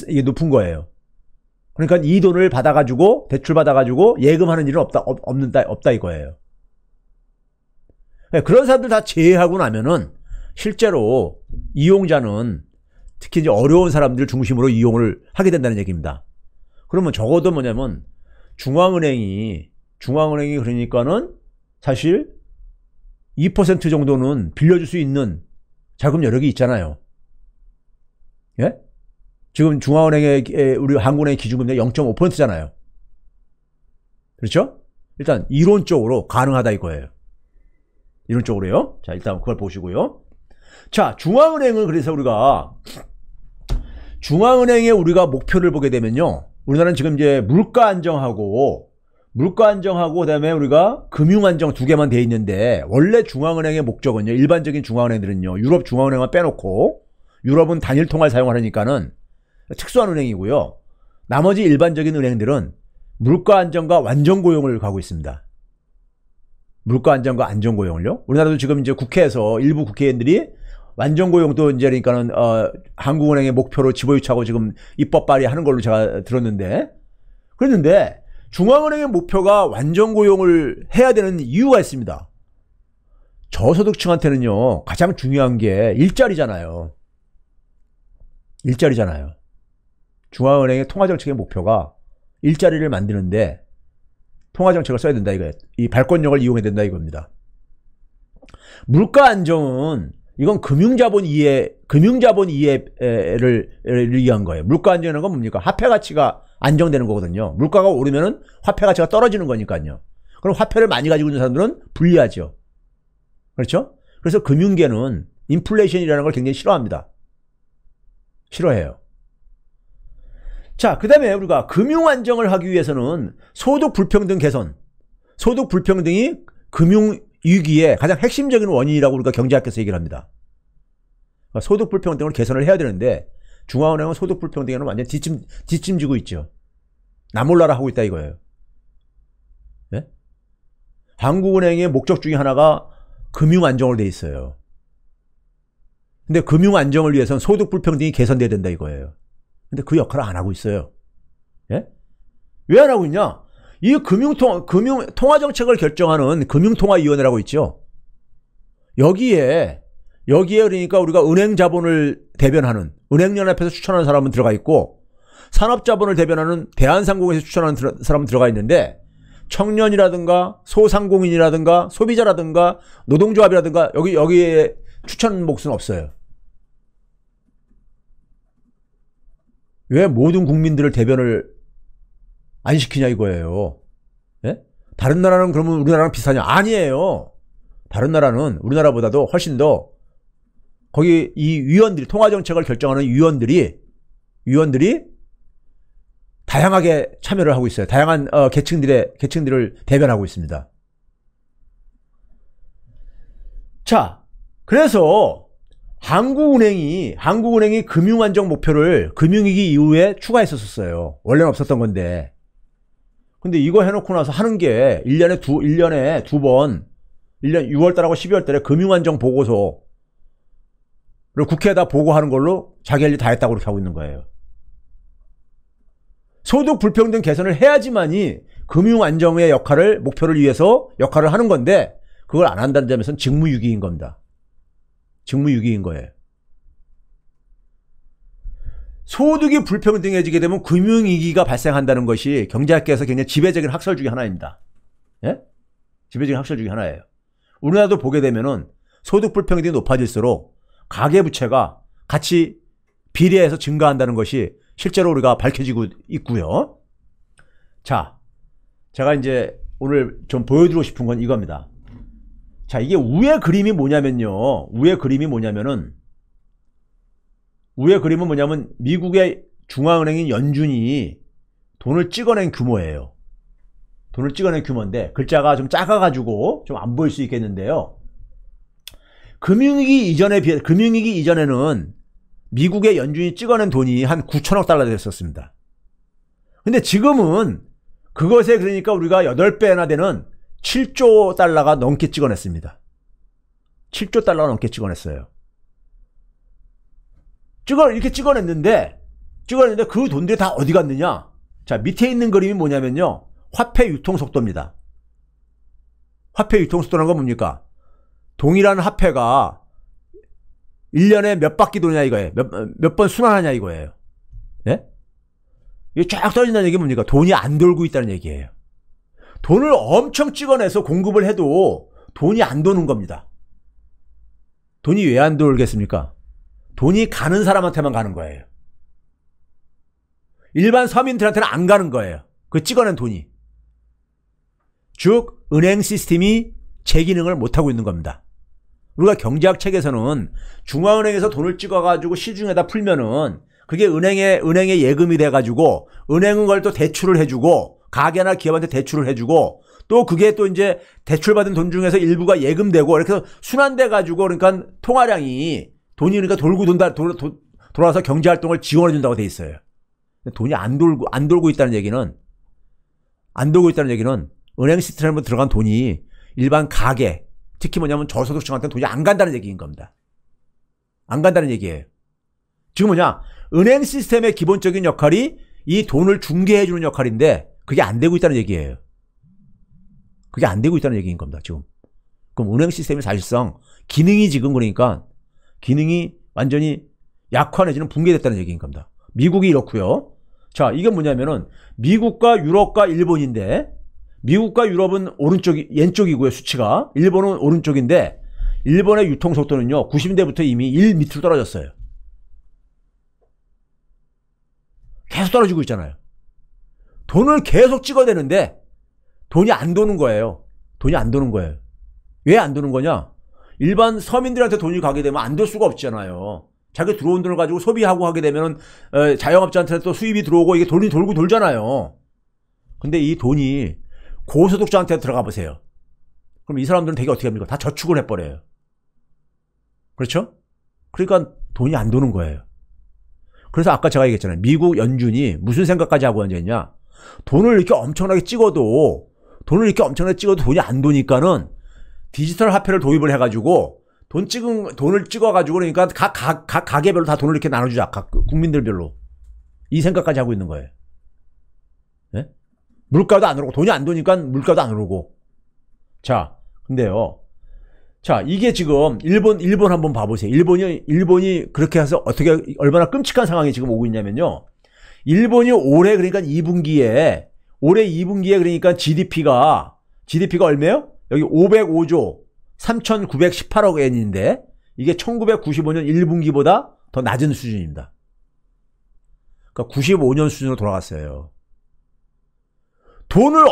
이게 높은 거예요. 그러니까 이 돈을 받아가지고, 대출 받아가지고 예금하는 일은 없다 이거예요. 그런 사람들 다 제외하고 나면은 실제로 이용자는 특히 이제 어려운 사람들 중심으로 이용을 하게 된다는 얘기입니다. 그러면 적어도 뭐냐면 중앙은행이 그러니까는 사실 2% 정도는 빌려줄 수 있는 자금 여력이 있잖아요. 예? 지금 중앙은행의 우리 한국은행 기준금리가 0.5%잖아요. 그렇죠? 일단 이론적으로 가능하다 이거예요. 이론적으로요. 자, 일단 그걸 보시고요. 자, 중앙은행을 그래서 중앙은행의 우리가 목표를 보게 되면요, 우리나라는 지금 이제 물가 안정하고 물가 안정하고 그다음에 우리가 금융 안정 두 개만 돼 있는데 원래 중앙은행의 목적은요. 일반적인 중앙은행들은요. 유럽 중앙은행만 빼놓고 유럽은 단일 통화를 사용하니까는 특수한 은행이고요. 나머지 일반적인 은행들은 물가 안정과 완전 고용을 가고 있습니다. 물가 안정과 안정 고용을요. 우리나라도 지금 이제 국회에서 일부 국회의원들이 완전 고용도 이제 그러니까는 한국은행의 목표로 집어유치하고 지금 입법 발의하는 걸로 제가 들었는데 그랬는데 중앙은행의 목표가 완전 고용을 해야 되는 이유가 있습니다. 저소득층한테는요 가장 중요한 게 일자리잖아요. 일자리잖아요. 중앙은행의 통화정책의 목표가 일자리를 만드는데 통화정책을 써야 된다 이거예요. 이 발권력을 이용해야 된다 이겁니다. 물가 안정은 이건 금융자본 이해를 위한 거예요. 물가 안정이라는 건 뭡니까? 화폐 가치가 안정되는 거거든요. 물가가 오르면은 화폐 가치가 떨어지는 거니까요. 그럼 화폐를 많이 가지고 있는 사람들은 불리하죠. 그렇죠? 그래서 금융계는 인플레이션이라는 걸 굉장히 싫어합니다. 싫어해요. 자, 그 다음에 우리가 금융 안정을 하기 위해서는 소득 불평등 개선. 소득 불평등이 금융 위기의 가장 핵심적인 원인이라고 우리가 경제학에서 얘기를 합니다. 그러니까 소득 불평등을 개선을 해야 되는데 중앙은행은 소득 불평등에는 완전 뒷짐지고 있죠. 나 몰라라 하고 있다 이거예요. 네? 한국은행의 목적 중에 하나가 금융 안정을 돼 있어요. 근데 금융 안정을 위해서는 소득 불평등이 개선돼야 된다 이거예요. 근데 그 역할을 안 하고 있어요. 예? 왜 안 하고 있냐? 이 통화정책을 결정하는 금융통화위원회라고 있죠. 여기에 그러니까 우리가 은행 자본을 대변하는 은행연합에서 추천하는 사람은 들어가 있고 산업자본을 대변하는 대한상공에서 추천하는 사람은 들어가 있는데 청년이라든가 소상공인이라든가 소비자라든가 노동조합이라든가 여기에 추천 몫은 없어요. 왜 모든 국민들을 대변을 안 시키냐 이거예요. 예? 다른 나라는 그러면 우리나라랑 비슷하냐? 아니에요. 다른 나라는 우리나라보다도 훨씬 더 거기 이 위원들이 통화정책을 결정하는 위원들이 다양하게 참여를 하고 있어요. 다양한 계층들을 대변하고 있습니다. 자, 그래서 한국은행이 금융안정 목표를 금융위기 이후에 추가했었어요. 원래는 없었던 건데. 근데 이거 해놓고 나서 하는 게 1년에 두 번, 1년 6월달하고 12월달에 금융안정 보고서를 국회에다 보고하는 걸로 자기 할 일 다 했다고 그렇게 하고 있는 거예요. 소득 불평등 개선을 해야지만이 금융안정의 목표를 위해서 역할을 하는 건데 그걸 안 한다는 점에서는 직무유기인 겁니다. 직무유기인 거예요. 소득이 불평등해지게 되면 금융위기가 발생한다는 것이 경제학계에서 굉장히 지배적인 학설 중에 하나입니다. 예? 지배적인 학설 중에 하나예요. 우리나라도 보게 되면은 소득 불평등이 높아질수록 가계부채가 같이 비례해서 증가한다는 것이 실제로 우리가 밝혀지고 있고요. 자, 제가 이제 오늘 좀 보여드리고 싶은 건 이겁니다. 자, 이게 위의 그림이 뭐냐면요. 위의 그림은 뭐냐면 미국의 중앙은행인 연준이 돈을 찍어낸 규모예요. 돈을 찍어낸 규모인데 글자가 좀 작아가지고 좀 안 보일 수 있겠는데요. 금융위기 이전에는 미국의 연준이 찍어낸 돈이 한 9천억 달러 됐었습니다. 근데 지금은 그것에 그러니까 우리가 8배나 되는 7조 달러가 넘게 찍어냈습니다. 7조 달러가 넘게 찍어냈어요. 이렇게 찍어냈는데 그 돈들이 다 어디 갔느냐? 자, 밑에 있는 그림이 뭐냐면요. 화폐 유통 속도입니다. 화폐 유통 속도라는 건 뭡니까? 동일한 화폐가 1년에 몇 바퀴 도냐 이거예요. 몇 번 순환하냐 이거예요. 예? 이게 쫙 떨어진다는 얘기는 뭡니까? 돈이 안 돌고 있다는 얘기예요. 돈을 엄청 찍어내서 공급을 해도 돈이 안 도는 겁니다. 돈이 왜 안 돌겠습니까? 돈이 가는 사람한테만 가는 거예요. 일반 서민들한테는 안 가는 거예요. 그 찍어낸 돈이. 즉 은행 시스템이 제 기능을 못하고 있는 겁니다. 우리가 경제학 책에서는 중앙은행에서 돈을 찍어가지고 시중에다 풀면은 그게 은행에 예금이 돼가지고 은행은 그걸 또 대출을 해주고 가게나 기업한테 대출을 해주고 또 그게 또 이제 대출받은 돈 중에서 일부가 예금되고 이렇게 해서 순환돼 가지고 그러니까 통화량이 돈이 그러니까 돌아서 경제활동을 지원해 준다고 돼 있어요. 돈이 안 돌고 있다는 얘기는 은행 시스템으로 들어간 돈이 일반 가게 특히 뭐냐면 저소득층한테는 돈이 안 간다는 얘기인 겁니다. 안 간다는 얘기예요. 지금 뭐냐 은행 시스템의 기본적인 역할이 이 돈을 중개해 주는 역할인데 그게 안 되고 있다는 얘기예요. 그게 안 되고 있다는 얘기인 겁니다. 지금. 그럼 은행 시스템이 사실상 기능이 지금 그러니까 기능이 완전히 약화 내지는 붕괴됐다는 얘기인 겁니다. 미국이 이렇고요. 자, 이게 뭐냐면은 미국과 유럽과 일본인데 미국과 유럽은 왼쪽이고요. 수치가. 일본은 오른쪽인데 일본의 유통 속도는요. 90년대부터 이미 1 밑으로 떨어졌어요. 계속 떨어지고 있잖아요. 돈을 계속 찍어대는데 돈이 안 도는 거예요. 돈이 안 도는 거예요. 왜 안 도는 거냐? 일반 서민들한테 돈이 가게 되면 안 될 수가 없잖아요. 자기 들어온 돈을 가지고 소비하고 하게 되면은 자영업자한테 또 수입이 들어오고 이게 돈이 돌고 돌잖아요. 근데 이 돈이 고소득자한테 들어가 보세요. 그럼 이 사람들은 되게 어떻게 합니까? 다 저축을 해버려요. 그렇죠? 그러니까 돈이 안 도는 거예요. 그래서 아까 제가 얘기했잖아요. 미국 연준이 무슨 생각까지 하고 앉아있냐? 돈을 이렇게 엄청나게 찍어도 돈이 안 도니까는 디지털 화폐를 도입을 해가지고 돈을 찍어가지고 그러니까 각 가게별로 다 돈을 이렇게 나눠주자. 각 국민들별로. 이 생각까지 하고 있는 거예요. 네? 물가도 안 오르고 돈이 안 도니까 물가도 안 오르고. 자, 근데요. 자, 이게 지금 일본 한번 봐보세요. 일본이 그렇게 해서 어떻게 얼마나 끔찍한 상황이 지금 오고 있냐면요. 일본이 올해 그러니까 2분기에 그러니까 GDP가 얼마예요? 여기 505조 3,918억 엔인데 이게 1995년 1분기보다 더 낮은 수준입니다. 그러니까 95년 수준으로 돌아갔어요. 돈을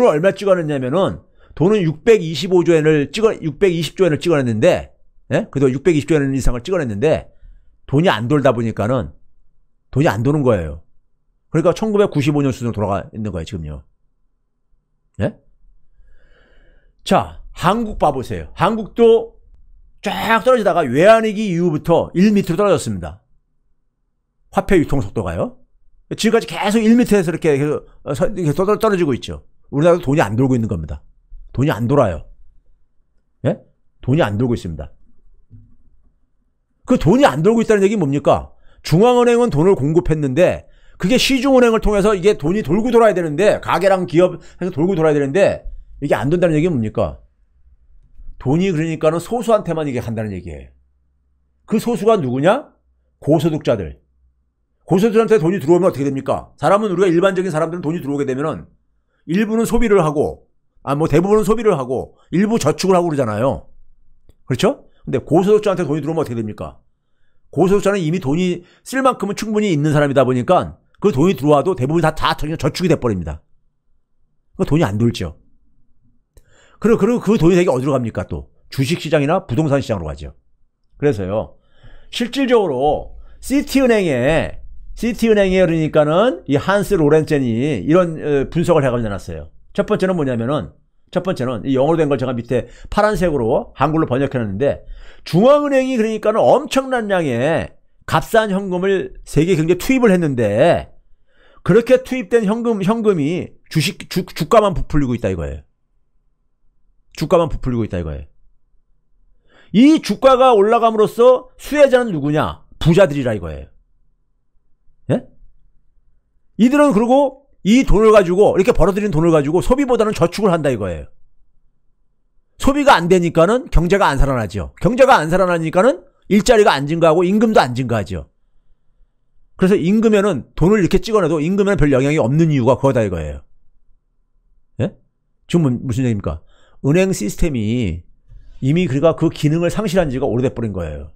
얼마 찍어냈냐면은 돈은 620조 엔을 찍어냈는데, 예? 그래도 620조 엔 이상을 찍어냈는데, 돈이 안 돌다 보니까는, 돈이 안 도는 거예요. 그러니까 1995년 수준으로 돌아가 있는 거예요, 지금요. 예? 자, 한국 봐보세요. 한국도 쫙 떨어지다가 외환위기 이후부터 1 밑으로 떨어졌습니다. 화폐 유통 속도가요. 지금까지 계속 1 밑에서 이렇게 떨어지고 있죠. 우리나라도 돈이 안 돌고 있는 겁니다. 돈이 안 돌아요. 예? 돈이 안 돌고 있습니다. 그 돈이 안 돌고 있다는 얘기는 뭡니까? 중앙은행은 돈을 공급했는데 그게 시중은행을 통해서 이게 돈이 돌고 돌아야 되는데 가게랑 기업 해서 돌고 돌아야 되는데 이게 안 된다는 얘기는 뭡니까? 돈이 그러니까는 소수한테만 이게 간다는 얘기예요. 그 소수가 누구냐? 고소득자들. 고소득자한테 돈이 들어오면 어떻게 됩니까? 우리가 일반적인 사람들은 돈이 들어오게 되면은 일부는 소비를 하고 대부분은 소비를 하고 일부 저축을 하고 그러잖아요. 그렇죠? 근데 고소득자한테 돈이 들어오면 어떻게 됩니까? 고소득자는 이미 돈이 쓸 만큼은 충분히 있는 사람이다 보니까 그 돈이 들어와도 대부분 다 저축이 돼버립니다. 그 돈이 안 돌죠. 그리고 그 돈이 되게 어디로 갑니까 또? 주식시장이나 부동산 시장으로 가죠. 그래서요. 실질적으로 시티은행에 그러니까는 이 한스 로렌젠이 이런 분석을 해가지고 내놨어요. 첫 번째는 뭐냐면은 이 영어로 된 걸 제가 밑에 파란색으로 한글로 번역해놨는데 중앙은행이 그러니까는 엄청난 양의 값싼 현금을 세계 경제에 투입을 했는데 그렇게 투입된 현금이 주가만 부풀리고 있다 이거예요. 주가만 부풀리고 있다 이거예요. 이 주가가 올라감으로써 수혜자는 누구냐? 부자들이라 이거예요. 예? 이들은 그리고 이 돈을 가지고 이렇게 벌어들인 돈을 가지고 소비보다는 저축을 한다 이거예요. 소비가 안 되니까는 경제가 안 살아나죠. 경제가 안 살아나니까는 일자리가 안 증가하고 임금도 안 증가하죠. 그래서 임금에는 돈을 이렇게 찍어내도 임금에는 별 영향이 없는 이유가 그거다 이거예요. 예? 지금 무슨 얘기입니까? 은행 시스템이 이미 그러니까 그 기능을 상실한 지가 오래돼 버린 거예요.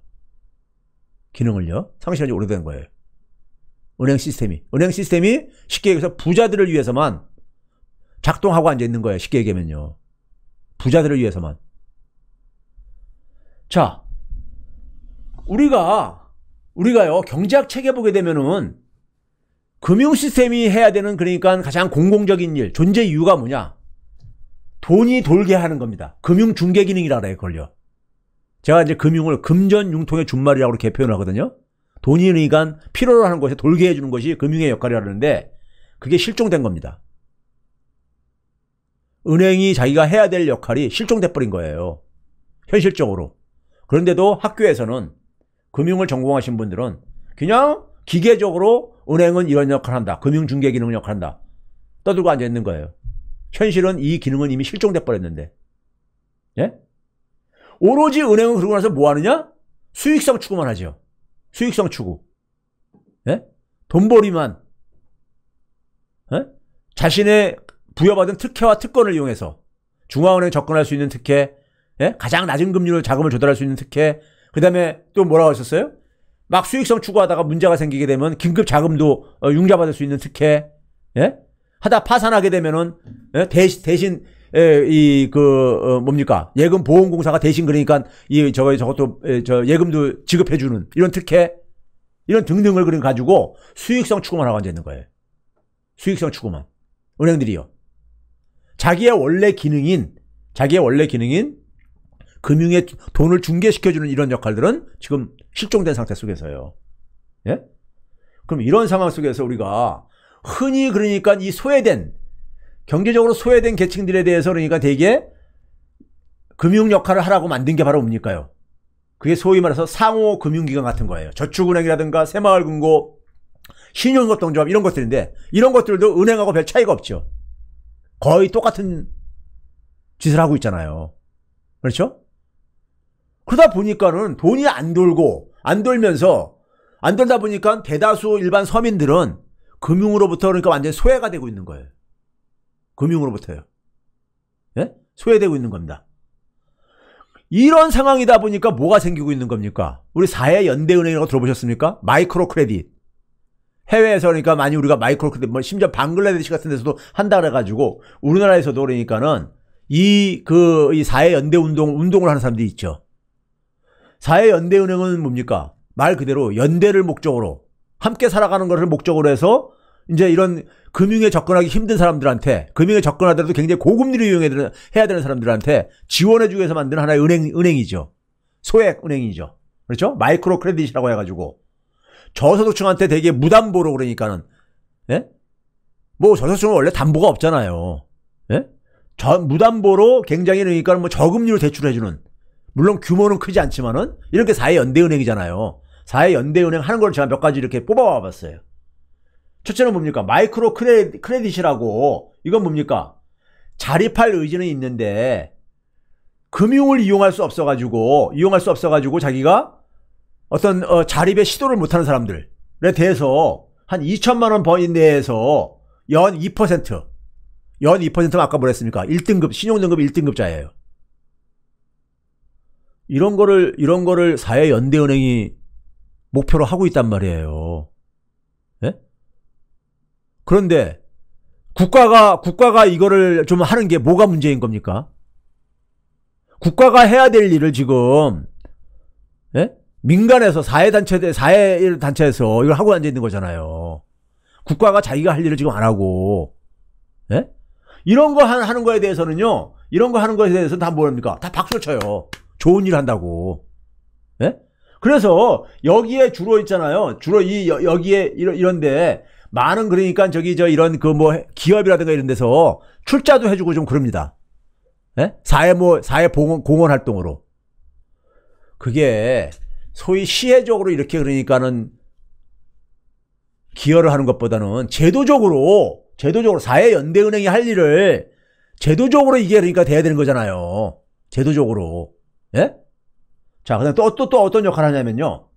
기능을요? 상실한 지 오래된 거예요. 은행 시스템이 쉽게 얘기해서 부자들을 위해서만 작동하고 앉아 있는 거예요. 쉽게 얘기하면요. 부자들을 위해서만. 자, 우리가요 경제학 책에 보게 되면은 금융 시스템이 해야 되는 그러니까 가장 공공적인 일, 존재 이유가 뭐냐? 돈이 돌게 하는 겁니다. 금융 중개 기능이라 그래요, 그걸요. 제가 이제 금융을 금전 융통의 준말이라고 이렇게 표현을 하거든요. 돈이 그러니까 필요로 하는 것에 돌게 해주는 것이 금융의 역할이라 그러는데 그게 실종된 겁니다. 은행이 자기가 해야 될 역할이 실종돼 버린 거예요. 현실적으로. 그런데도 학교에서는 금융을 전공하신 분들은 그냥 기계적으로 은행은 이런 역할을 한다. 금융중개 기능 역할을 한다. 떠들고 앉아있는 거예요. 현실은 이 기능은 이미 실종돼 버렸는데. 예? 오로지 은행은 그러고 나서 뭐 하느냐? 수익성 추구만 하죠. 수익성 추구. 예? 돈벌이만. 예? 자신의 부여받은 특혜와 특권을 이용해서 중앙은행에 접근할 수 있는 특혜, 예? 가장 낮은 금리로 자금을 조달할 수 있는 특혜, 그 다음에 또 뭐라고 하셨어요? 막 수익성 추구하다가 문제가 생기게 되면 긴급 자금도 융자받을 수 있는 특혜, 예? 하다 파산하게 되면은 예? 대신 뭡니까? 예금 보험공사가 대신 그러니까 저것도 예금도 지급해주는 이런 특혜, 이런 등등을 그냥 가지고 수익성 추구만 하고 앉아 있는 거예요. 수익성 추구만. 은행들이요. 자기의 원래 기능인 금융의 돈을 중개시켜주는 이런 역할들은 지금 실종된 상태 속에서요. 예? 그럼 이런 상황 속에서 우리가 흔히 그러니까 이 경제적으로 소외된 계층들에 대해서 그러니까 되게 금융 역할을 하라고 만든 게 바로 뭡니까요? 그게 소위 말해서 상호 금융기관 같은 거예요. 저축은행이라든가 새마을금고, 신용협동조합 이런 것들인데 이런 것들도 은행하고 별 차이가 없죠. 거의 똑같은 짓을 하고 있잖아요. 그렇죠? 그러다 보니까는 돈이 안 돌다 보니까 대다수 일반 서민들은 금융으로부터 그러니까 완전히 소외가 되고 있는 거예요. 금융으로부터요. 예? 소외되고 있는 겁니다. 이런 상황이다 보니까 뭐가 생기고 있는 겁니까? 우리 사해연대은행이라고 들어보셨습니까? 마이크로 크레딧. 해외에서 그러니까 많이 우리가 마이크로 크레딧, 심지어 방글라데시 같은 데서도 한다 그래가지고 우리나라에서도 그러니까는 이 사해연대 운동을 하는 사람들이 있죠. 사해연대은행은 뭡니까? 말 그대로 연대를 목적으로 함께 살아가는 것을 목적으로 해서 이제 이런 금융에 접근하기 힘든 사람들한테, 금융에 접근하더라도 굉장히 고금리를 이용해야 되는 사람들한테 지원해주기 위해서 만든 하나의 은행이죠. 소액 은행이죠. 그렇죠? 마이크로 크레딧이라고 해가지고 저소득층한테 되게 무담보로 그러니까는, 예? 뭐 저소득층은 원래 담보가 없잖아요. 예? 무담보로 굉장히 그러니까 저금리로 대출해주는, 물론 규모는 크지 않지만은 이런 게 사해연대은행이잖아요. 사해연대은행 하는 걸 제가 몇 가지 이렇게 뽑아와 봤어요. 첫째는 뭡니까? 마이크로 크레딧이라고, 이건 뭡니까? 자립할 의지는 있는데 금융을 이용할 수 없어가지고 자기가 어떤 자립의 시도를 못하는 사람들에 대해서 한 2천만 원 범위 내에서 연 2%면 아까 뭐랬습니까? 1등급, 신용등급 1등급자예요. 이런 거를 사해연대은행이 목표로 하고 있단 말이에요. 예? 그런데 국가가 이거를 좀 하는 게 뭐가 문제인 겁니까? 국가가 해야 될 일을 지금, 예? 민간에서 사회단체에서 이걸 하고 앉아있는 거잖아요. 국가가 자기가 할 일을 지금 안 하고, 예? 이런 거 하는 거에 대해서는요, 다 뭐랍니까? 다 박수를 쳐요. 좋은 일 한다고. 예? 그래서 여기에 주로 있잖아요. 여기에 이런데 많은 그러니까 이런 기업이라든가 이런 데서 출자도 해주고 좀 그럽니다. 예? 사회공헌 활동으로. 그게 소위 시혜적으로 이렇게 그러니까는 기여를 하는 것보다는 제도적으로 사해연대은행이 할 일을 제도적으로 이게 그러니까 돼야 되는 거잖아요. 제도적으로. 예? 자, 그다음 또 어떤 역할을 하냐면요.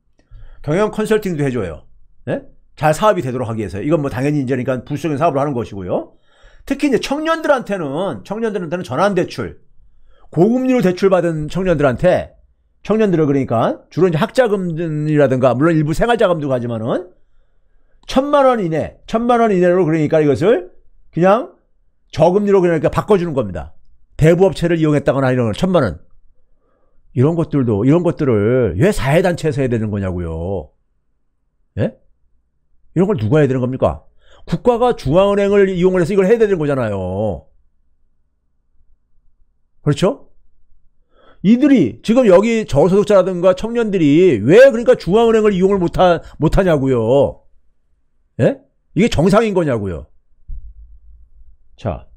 경영 컨설팅도 해줘요. 예? 잘 사업이 되도록 하기 위해서. 이건 당연히 이제 그러니까 부수적인 사업을 하는 것이고요. 특히 이제 청년들한테는 전환대출, 고금리로 대출받은 청년들을 그러니까 주로 이제 학자금이라든가 물론 일부 생활자금도 가지만은 1,000만 원 이내로 그러니까 이것을 그냥 저금리로 그러니까 바꿔주는 겁니다. 대부업체를 이용했다거나 이런 걸 1,000만 원. 이런 것들을 왜 사회단체에서 해야 되는 거냐고요. 예? 이런 걸 누가 해야 되는 겁니까? 국가가 중앙은행을 이용을 해서 이걸 해야 되는 거잖아요. 그렇죠? 이들이 지금 여기 저소득자라든가 청년들이 왜 그러니까 중앙은행을 이용을 못하냐고요. 예? 이게 정상인 거냐고요. 자,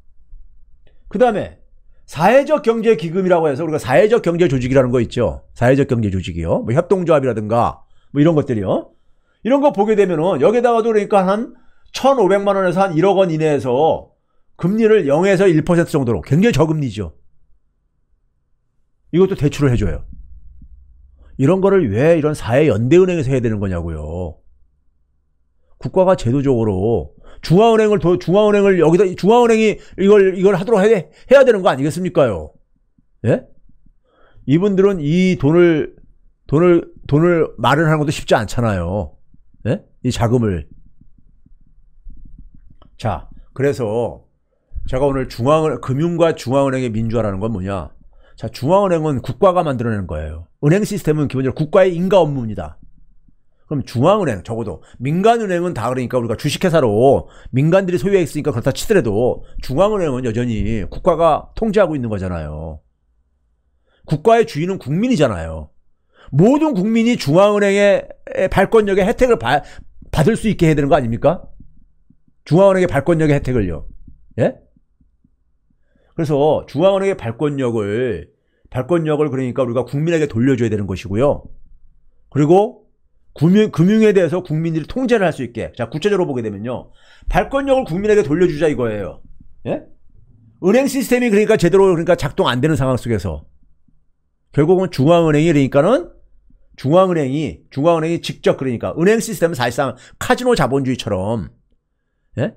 그 다음에 사회적 경제 기금이라고 해서 우리가 사회적 경제 조직이라는 거 있죠. 사회적 경제 조직이요. 뭐 협동조합이라든가 뭐 이런 것들이요. 이런 거 보게 되면은 여기다가도 그러니까 한 1,500만 원에서 한 1억 원 이내에서 금리를 0에서 1% 정도로 굉장히 저금리죠. 이것도 대출을 해줘요. 이런 거를 왜 이런 사회연대은행에서 해야 되는 거냐고요. 국가가 제도적으로 중앙은행을 여기다 중앙은행이 이걸 하도록 해야 되는 거 아니겠습니까요? 예? 이분들은 이 돈을 마련하는 것도 쉽지 않잖아요. 예? 이 자금을. 자, 그래서 제가 오늘 금융과 중앙은행의 민주화라는 건 뭐냐? 자, 중앙은행은 국가가 만들어내는 거예요. 은행 시스템은 기본적으로 국가의 인가 업무입니다. 그럼 중앙은행, 적어도 민간은행은 다 그러니까 우리가 주식회사로 민간들이 소유했으니까 그렇다 치더라도 중앙은행은 여전히 국가가 통제하고 있는 거잖아요. 국가의 주인은 국민이잖아요. 모든 국민이 중앙은행의 발권력의 혜택을 받을 수 있게 해야 되는 거 아닙니까? 중앙은행의 발권력의 혜택을요. 예? 그래서 중앙은행의 발권력을 그러니까 우리가 국민에게 돌려줘야 되는 것이고요. 그리고 금융에 대해서 국민들이 통제를 할 수 있게. 자, 구체적으로 보게 되면요. 발권력을 국민에게 돌려주자 이거예요. 예? 은행 시스템이 그러니까 제대로 그러니까 작동 안 되는 상황 속에서 결국은 중앙은행이 그러니까는 중앙은행이 직접 그러니까 은행 시스템은 사실상 카지노 자본주의처럼 예?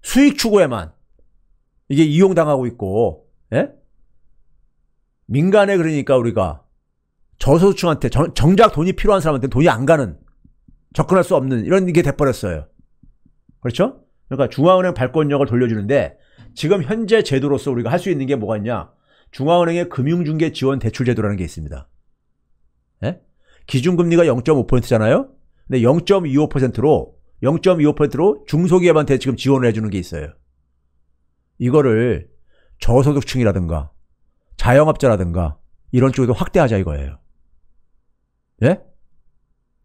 수익 추구에만 이게 이용당하고 있고 예? 민간에 그러니까 우리가 저소득층한테 정작 돈이 필요한 사람한테 돈이 안 가는 접근할 수 없는 이런 게 돼버렸어요. 그렇죠? 그러니까 중앙은행 발권력을 돌려주는데 지금 현재 제도로서 우리가 할 수 있는 게 뭐가 있냐? 중앙은행의 금융중개 지원 대출 제도라는 게 있습니다. 예? 기준금리가 0.5%잖아요. 근데 0.25%로 중소기업한테 지금 지원을 해주는 게 있어요. 이거를 저소득층이라든가 자영업자라든가 이런 쪽에도 확대하자 이거예요. 예?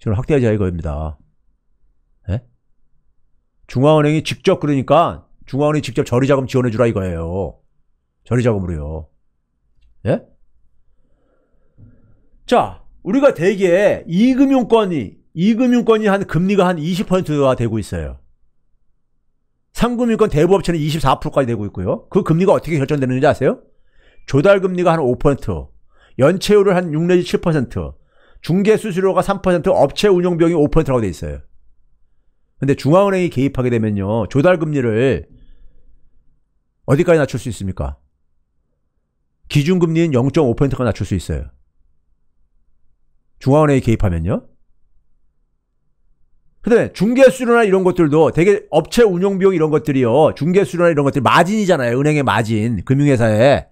지금 확대하자 이거입니다. 예? 중앙은행이 직접 그러니까 중앙은행이 직접 저리자금 지원해주라 이거예요. 저리자금으로요. 예? 자, 우리가 대개 이금융권이 한 금리가 한 20%가 되고 있어요. 상금융권 대부업체는 24%까지 되고 있고요. 그 금리가 어떻게 결정되는지 아세요? 조달금리가 한 5%, 연체율을 한 6 내지 7%, 중개수수료가 3%, 업체 운용비용이 5%라고 돼 있어요. 근데 중앙은행이 개입하게 되면요. 조달금리를 어디까지 낮출 수 있습니까? 기준금리는 0.5%까지 낮출 수 있어요. 중앙은행이 개입하면요. 그 다음에 중개수수료나 이런 것들도 되게 업체 운용비용 이런 것들이요. 중개수수료나 이런 것들이 마진이잖아요. 은행의 마진, 금융회사에.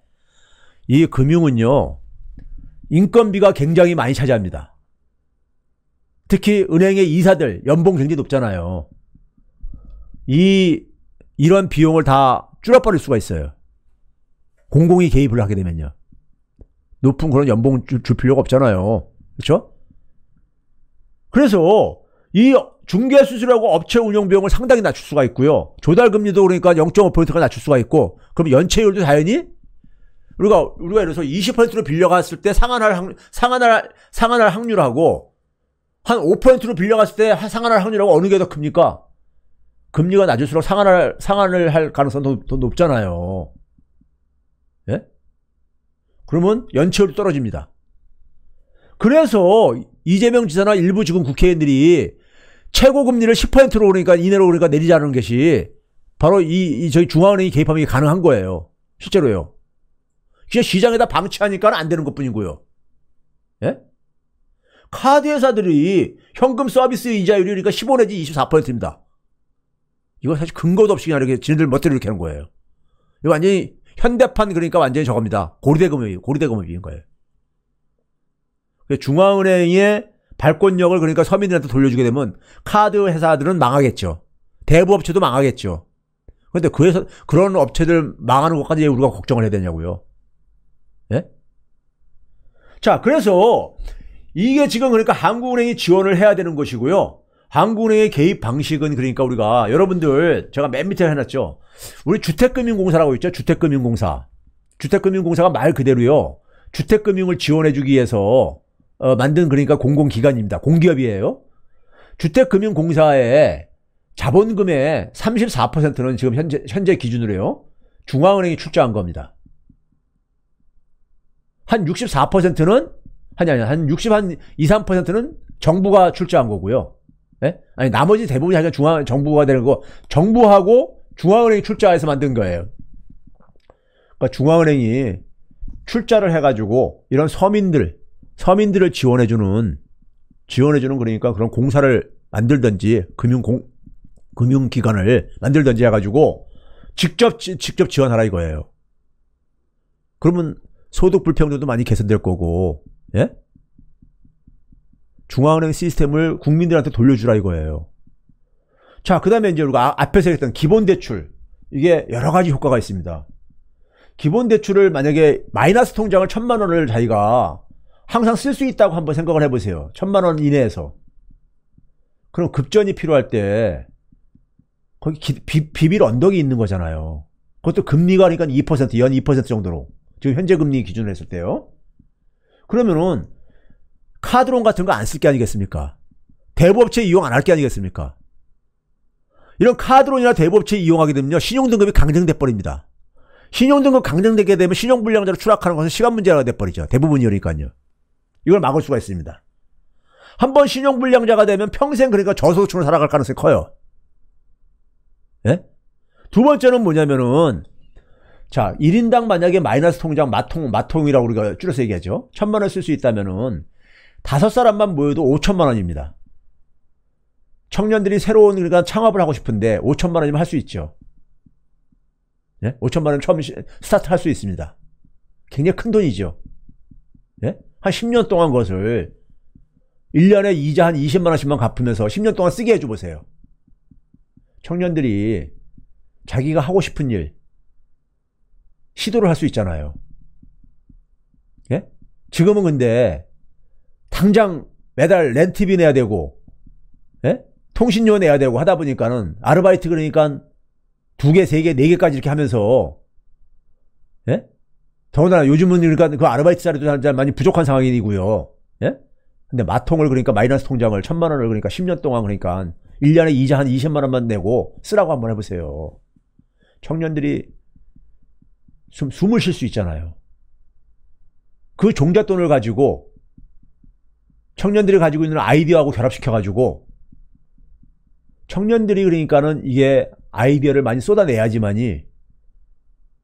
이 금융은요. 인건비가 굉장히 많이 차지합니다. 특히 은행의 이사들 연봉 굉장히 높잖아요. 이런 비용을 다 줄여버릴 수가 있어요. 공공이 개입을 하게 되면요. 높은 그런 연봉 줄 필요가 없잖아요. 그렇죠? 그래서 이 중개수수료하고 업체 운용비용을 상당히 낮출 수가 있고요. 조달금리도 그러니까 0.5%가 낮출 수가 있고 그럼 연체율도 당연히 우리가 예를 들어서 20%로 빌려갔을 때 상환할 확률하고 한 5%로 빌려갔을 때 상환할 확률하고 어느 게 더 큽니까? 금리가 낮을수록 상환을 할 가능성이 더 높잖아요. 예? 그러면 연체율도 떨어집니다. 그래서 이재명 지사나 일부 지금 국회의원들이 최고 금리를 10%로 그러니까 이내로 그러니까 내리자는 것이 바로 저희 중앙은행이 개입하면 가능한 거예요. 실제로요. 그냥 시장에다 방치하니까 안 되는 것뿐이고요. 예? 카드 회사들이 현금 서비스 이자율이 그러니까 15 내지 24%입니다. 이거 사실 근거도 없이 그냥 이렇게 지네들 멋대로 이렇게 하는 거예요. 이거 완전히 현대판 그러니까 완전히 저겁니다. 고리대금업인 거예요. 중앙은행의 발권력을 그러니까 서민들한테 돌려주게 되면 카드 회사들은 망하겠죠. 대부업체도 망하겠죠. 그런데 그런 업체들 망하는 것까지 우리가 걱정을 해야 되냐고요. 예? 자, 그래서 이게 지금 그러니까 한국은행이 지원을 해야 되는 것이고요. 한국은행의 개입 방식은 그러니까 우리가 여러분들 제가 맨 밑에 해놨죠. 우리 주택금융공사라고 있죠. 주택금융공사. 주택금융공사가 말 그대로요. 주택금융을 지원해주기 위해서 만든 그러니까 공공기관입니다. 공기업이에요. 주택금융공사의 자본금의 34%는 지금 현재 기준으로요. 중앙은행이 출자한 겁니다. 한 64%는 한 2, 3%는 정부가 출자한 거고요. 예? 아니 나머지 대부분이 하여간 정부가 되는 거, 정부하고 중앙은행이 출자해서 만든 거예요. 그러니까 중앙은행이 출자를 해가지고 이런 서민들을 지원해주는 그러니까 그런 공사를 만들든지 금융기관을 만들든지 해가지고 직접 지원하라 이거예요. 그러면 소득 불평등도 많이 개선될 거고, 예? 중앙은행 시스템을 국민들한테 돌려주라 이거예요. 자, 그 다음에 이제 우리가 앞에서 했던 기본대출. 이게 여러 가지 효과가 있습니다. 기본대출을 만약에 마이너스 통장을 1,000만 원을 자기가 항상 쓸 수 있다고 한번 생각을 해보세요. 1,000만 원 이내에서. 그럼 급전이 필요할 때 거기 비빌 언덕이 있는 거잖아요. 그것도 금리가 그러니까 2%, 연 2% 정도로. 지금 현재 금리 기준으로 했을 때요. 그러면은 카드론 같은 거 안 쓸 게 아니겠습니까? 대부업체 이용 안 할 게 아니겠습니까? 이런 카드론이나 대부업체 이용하게 되면요. 신용등급이 강등돼 버립니다. 신용등급 강등되게 되면 신용불량자로 추락하는 것은 시간 문제가 돼버리죠. 대부분이니까요. 이걸 막을 수가 있습니다. 한번 신용불량자가 되면 평생 그러니까 저소득층으로 살아갈 가능성이 커요. 예? 두 번째는 뭐냐면은 자, 1인당 만약에 마이너스 통장 마통이라고 우리가 줄여서 얘기하죠. 1,000만 원 쓸 수 있다면은 5사람만 모여도 5천만 원입니다. 청년들이 새로운 그러니까 창업을 하고 싶은데 5천만 원이면 할 수 있죠. 예? 5천만 원 처음 스타트 할 수 있습니다. 굉장히 큰 돈이죠. 예? 한 10년 동안 그것을 1년에 이자 한 20만 원씩만 갚으면서 10년 동안 쓰게 해줘 보세요. 청년들이 자기가 하고 싶은 일 시도를 할 수 있잖아요. 예? 지금은 근데 당장 매달 렌트비 내야 되고, 예? 통신료 내야 되고 하다 보니까는 아르바이트 그러니까 2개, 3개, 4개까지 이렇게 하면서, 예? 더군다나 요즘은 그러니까 그 아르바이트 자리도 많이 부족한 상황이고요. 예? 근데 마통을 그러니까 마이너스 통장을 1,000만 원을 그러니까 10년 동안 그러니까 1년에 이자 한 20만 원만 내고 쓰라고 한번 해보세요. 청년들이 숨을 쉴 수 있잖아요. 그 종잣돈을 가지고 청년들이 가지고 있는 아이디어하고 결합시켜가지고 청년들이 그러니까는 이게 아이디어를 많이 쏟아내야지만이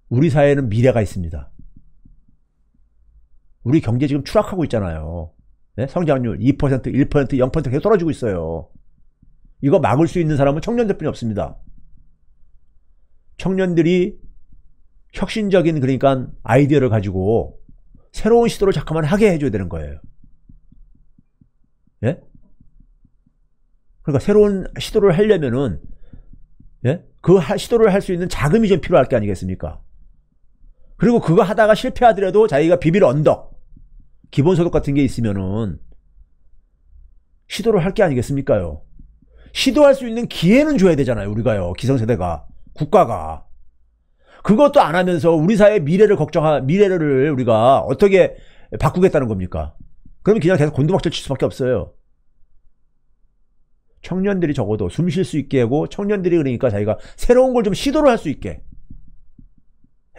우리 사회에는 미래가 있습니다. 우리 경제 지금 추락하고 있잖아요. 네? 성장률 2%, 1%, 0% 계속 떨어지고 있어요. 이거 막을 수 있는 사람은 청년들뿐이 없습니다. 청년들이 혁신적인 그러니까 아이디어를 가지고 새로운 시도를 잠깐만 하게 해줘야 되는 거예요. 예? 그러니까 새로운 시도를 하려면은 예? 그 시도를 할 수 있는 자금이 좀 필요할 게 아니겠습니까? 그리고 그거 하다가 실패하더라도 자기가 비빌 언덕 기본소득 같은 게 있으면은 시도를 할 게 아니겠습니까요? 시도할 수 있는 기회는 줘야 되잖아요. 우리가요. 기성세대가 국가가 그것도 안 하면서 우리 사회의 미래를 우리가 어떻게 바꾸겠다는 겁니까? 그러면 그냥 계속 곤두박질 칠 수밖에 없어요. 청년들이 적어도 숨 쉴 수 있게 하고 청년들이 그러니까 자기가 새로운 걸 좀 시도를 할 수 있게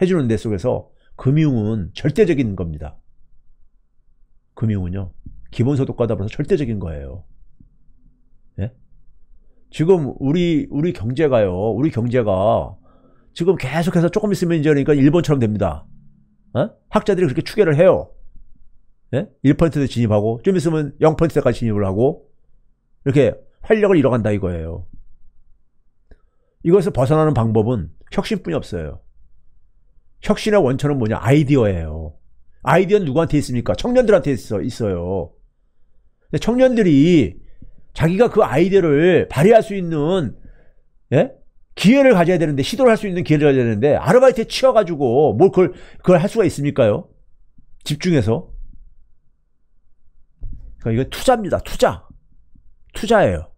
해주는 데 속에서 금융은 절대적인 겁니다. 금융은요. 기본소득과 더불어서 절대적인 거예요. 예? 지금 우리 경제가요. 우리 경제가 지금 계속해서 조금 있으면 이제 그러니까 일본처럼 됩니다. 어? 학자들이 그렇게 추계를 해요. 예? 1%대 진입하고 좀 있으면 0%대까지 진입을 하고 이렇게 활력을 잃어간다 이거예요. 이것을 벗어나는 방법은 혁신뿐이 없어요. 혁신의 원천은 뭐냐? 아이디어예요. 아이디어는 누구한테 있습니까? 청년들한테 있어요. 근데 청년들이 자기가 그 아이디어를 발휘할 수 있는 예? 기회를 가져야 되는데, 시도를 할 수 있는 기회를 가져야 되는데, 아르바이트에 치여가지고 뭘 그걸 할 수가 있습니까요? 집중해서. 그러니까 이건 투자입니다. 투자예요.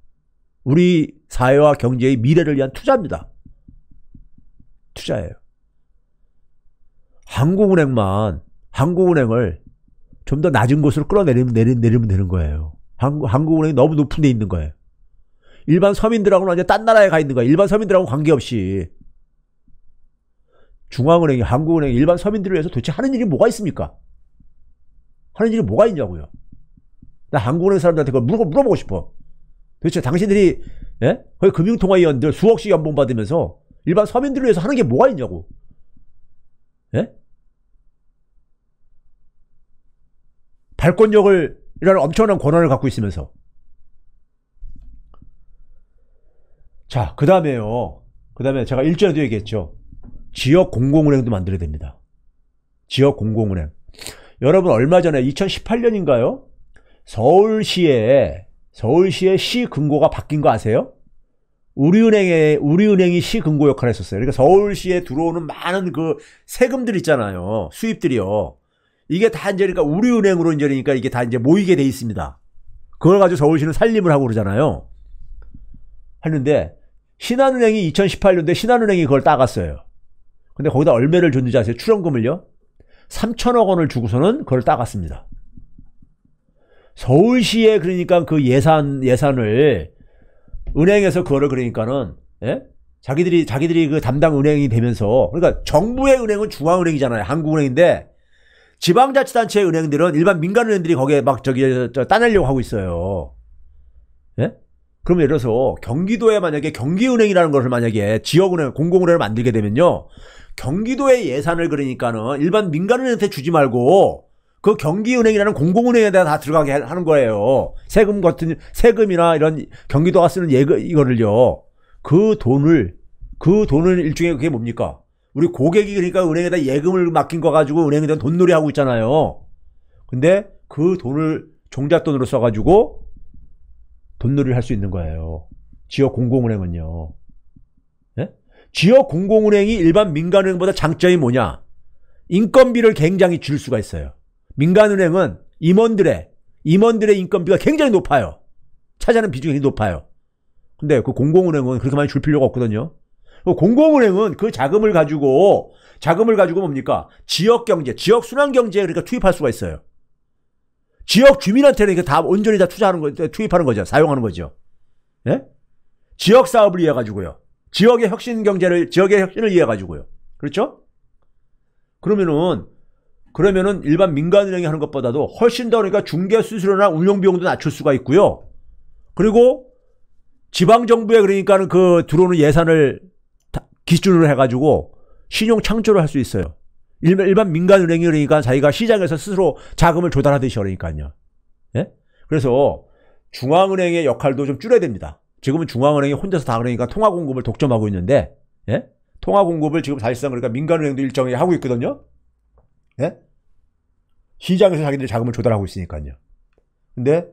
우리 사회와 경제의 미래를 위한 투자입니다. 투자예요. 한국은행을 좀 더 낮은 곳으로 끌어내리면 되는 거예요. 한국은행이 너무 높은 데 있는 거예요. 일반 서민들하고는 완전 딴 나라에 가 있는 거예요. 일반 서민들하고 관계없이. 중앙은행이, 한국은행이 일반 서민들을 위해서 도대체 하는 일이 뭐가 있습니까? 하는 일이 뭐가 있냐고요. 나 한국은행 사람들한테 그걸 물어보고 싶어. 도대체 당신들이, 예? 거기 금융통화위원들 수억씩 연봉 받으면서 일반 서민들을 위해서 하는 게 뭐가 있냐고. 예? 발권력을, 이런 엄청난 권한을 갖고 있으면서. 자, 그 다음에 제가 일전에도 얘기했죠. 지역 공공은행도 만들어야 됩니다. 지역 공공은행. 여러분, 얼마 전에 2018년인가요? 서울시에 시 금고가 바뀐 거 아세요? 우리은행이 시 금고 역할을 했었어요. 그러니까 서울시에 들어오는 많은 그 세금들 있잖아요. 수입들이요. 이게 다 이제 그러니까 우리은행으로 이제 그러니까 이게 다 이제 모이게 돼 있습니다. 그걸 가지고 서울시는 살림을 하고 그러잖아요. 하는데 신한은행이 2018년도에 신한은행이 그걸 따갔어요. 근데 거기다 얼마를 줬는지 아세요? 출연금을요? 3천억 원을 주고서는 그걸 따갔습니다. 서울시에 그러니까 그 예산을 은행에서 그거를 그러니까는, 예? 자기들이 그 담당 은행이 되면서, 그러니까 정부의 은행은 중앙은행이잖아요. 한국은행인데 지방자치단체의 은행들은 일반 민간은행들이 거기에 막 따내려고 하고 있어요. 예? 그러면 예를 들어서 경기도에 만약에 경기은행이라는 것을 만약에 지역은행, 공공은행을 만들게 되면요, 경기도의 예산을 그러니까는 일반 민간은행한테 주지 말고 그 경기은행이라는 공공은행에다 다 들어가게 하는 거예요. 세금이나 이런 경기도가 쓰는 이거를요. 그 돈을 일종의 그게 뭡니까? 우리 고객이 그러니까 은행에다 예금을 맡긴 거 가지고 은행에다 돈놀이 하고 있잖아요. 근데 그 돈을 종잣돈으로 써가지고 돈놀이를 할 수 있는 거예요. 지역 공공은행은요. 예? 지역 공공은행이 일반 민간은행보다 장점이 뭐냐? 인건비를 굉장히 줄 수가 있어요. 민간은행은 임원들의 인건비가 굉장히 높아요. 차지하는 비중이 높아요. 근데 그 공공은행은 그렇게 많이 줄 필요가 없거든요. 공공은행은 그 자금을 가지고 뭡니까? 지역 경제, 지역 순환 경제에 그러니까 투입할 수가 있어요. 지역 주민한테는 다 온전히 다 투입하는 거죠. 사용하는 거죠. 예? 지역 사업을 위해 가지고요. 지역의 혁신을 위해 가지고요. 그렇죠? 그러면은 일반 민간은행이 하는 것보다도 훨씬 더 그러니까 중개 수수료나 운영 비용도 낮출 수가 있고요. 그리고 지방정부에 그러니까는 그 들어오는 예산을 기준으로 해가지고 신용 창조를 할 수 있어요. 일반 민간은행이 그러니까 자기가 시장에서 스스로 자금을 조달하듯이 그러니까요. 예? 그래서 중앙은행의 역할도 좀 줄여야 됩니다. 지금은 중앙은행이 혼자서 다 그러니까 통화 공급을 독점하고 있는데, 예? 통화 공급을 지금 사실상 그러니까 민간은행도 일정히 하고 있거든요. 예? 시장에서 자기들이 자금을 조달하고 있으니까요. 근데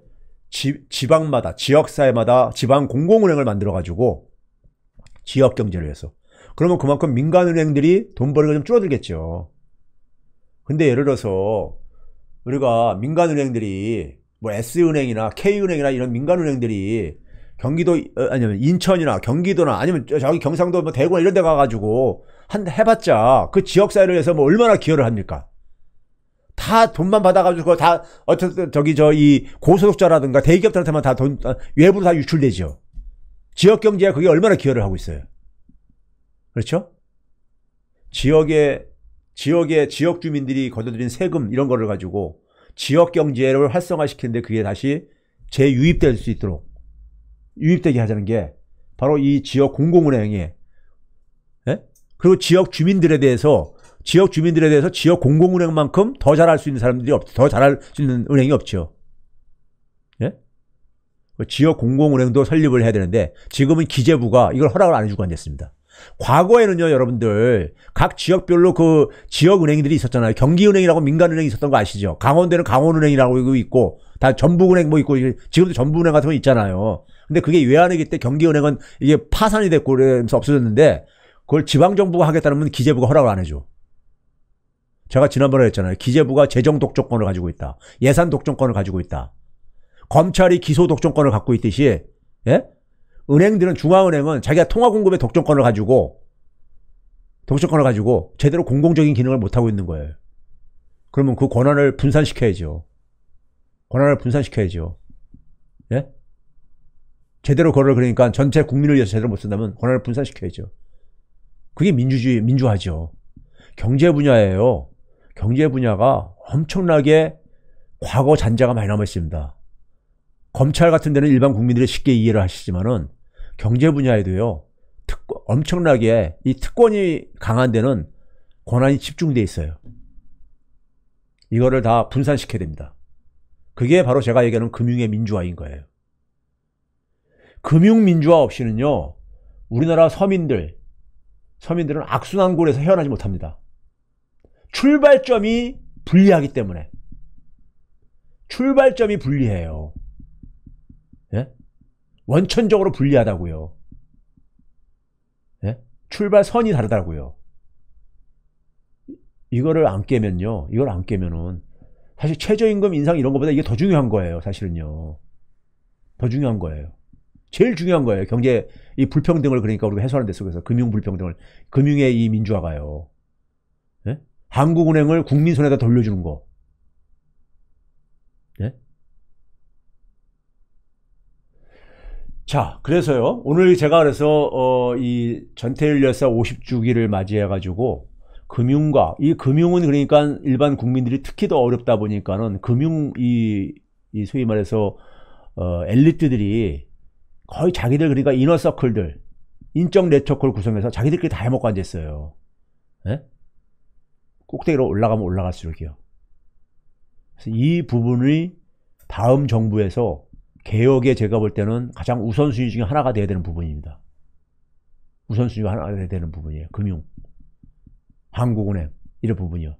지방마다, 지역사회마다 지방 공공은행을 만들어가지고 지역 경제를 위해서. 그러면 그만큼 민간은행들이 돈 버리가 좀 줄어들겠죠. 근데 예를 들어서 우리가 민간은행들이 뭐 S은행이나 K은행이나 이런 민간은행들이 경기도 아니면 인천이나 경기도나 아니면 저기 경상도 뭐 대구나 이런 데 가가지고 해봤자 그 지역사회를 위해서 뭐 얼마나 기여를 합니까? 다 돈만 받아가지고 그거 다 어쨌든 이 고소득자라든가 대기업들한테만 다 돈 외부로 다 유출되죠. 지역 경제에 그게 얼마나 기여를 하고 있어요. 그렇죠? 지역 주민들이 걷어들인 세금 이런 거를 가지고 지역 경제를 활성화시키는데 그게 다시 재유입될 수 있도록 유입되게 하자는 게 바로 이 지역 공공은행에, 예? 그리고 지역 주민들에 대해서 지역 공공은행만큼 더 잘할 수 있는 사람들이 더 잘할 수 있는 은행이 없죠. 예? 지역 공공은행도 설립을 해야 되는데 지금은 기재부가 이걸 허락을 안 해주고 앉았습니다. 과거에는요, 여러분들 각 지역별로 그 지역은행들이 있었잖아요. 경기은행이라고 민간은행이 있었던 거 아시죠? 강원도는 강원은행이라고 있고 다 전북은행 뭐 있고 지금도 전북은행 같은 거 있잖아요. 근데 그게 외환위기 때 경기은행은 이게 파산이 됐고 그러면서 없어졌는데 그걸 지방정부가 하겠다면 기재부가 허락을 안 해줘. 제가 지난번에 했잖아요. 기재부가 재정 독점권을 가지고 있다. 예산 독점권을 가지고 있다. 검찰이 기소 독점권을 갖고 있듯이, 예? 은행들은, 중앙은행은 자기가 통화공급의 독점권을 가지고 제대로 공공적인 기능을 못하고 있는 거예요. 그러면 그 권한을 분산시켜야죠. 예? 제대로 그걸 그러니까 전체 국민을 위해서 제대로 못 쓴다면 권한을 분산시켜야죠. 그게 민주화죠. 경제 분야예요. 경제 분야가 엄청나게 과거 잔재가 많이 남아 있습니다. 검찰 같은 데는 일반 국민들이 쉽게 이해를 하시지만은 경제 분야에도요, 엄청나게 이 특권이 강한 데는 권한이 집중돼 있어요. 이거를 다 분산시켜야 됩니다. 그게 바로 제가 얘기하는 금융의 민주화인 거예요. 금융 민주화 없이는요, 우리나라 서민들은 악순환골에서 헤어나지 못합니다. 출발점이 불리하기 때문에. 출발점이 불리해요. 예? 원천적으로 불리하다고요. 예? 출발선이 다르다고요. 이걸 안 깨면은 사실 최저임금 인상 이런 것보다 이게 더 중요한 거예요. 사실은요. 더 중요한 거예요. 제일 중요한 거예요. 경제 이 불평등을 그러니까 우리가 해소하는 데 속에서 금융 불평등을, 금융의 이 민주화가요. 예? 한국은행을 국민 손에다 돌려주는 거. 예? 자, 그래서요. 오늘 제가 그래서 이 전태일 열사 50주기를 맞이해 가지고 금융은 그러니까 일반 국민들이 특히 더 어렵다 보니까는 이 소위 말해서 엘리트들이 거의 자기들 그러니까 이너서클들, 인적 네트워크를 구성해서 자기들끼리 다 해먹고 앉았어요. 예? 꼭대기로 올라가면 올라갈수록이요. 그래서 이 부분이 다음 정부에서 개혁에 제가 볼 때는 가장 우선순위 중에 하나가 돼야 되는 부분입니다. 우선순위가 하나가 돼야 되는 부분이에요. 금융, 한국은행 이런 부분이요.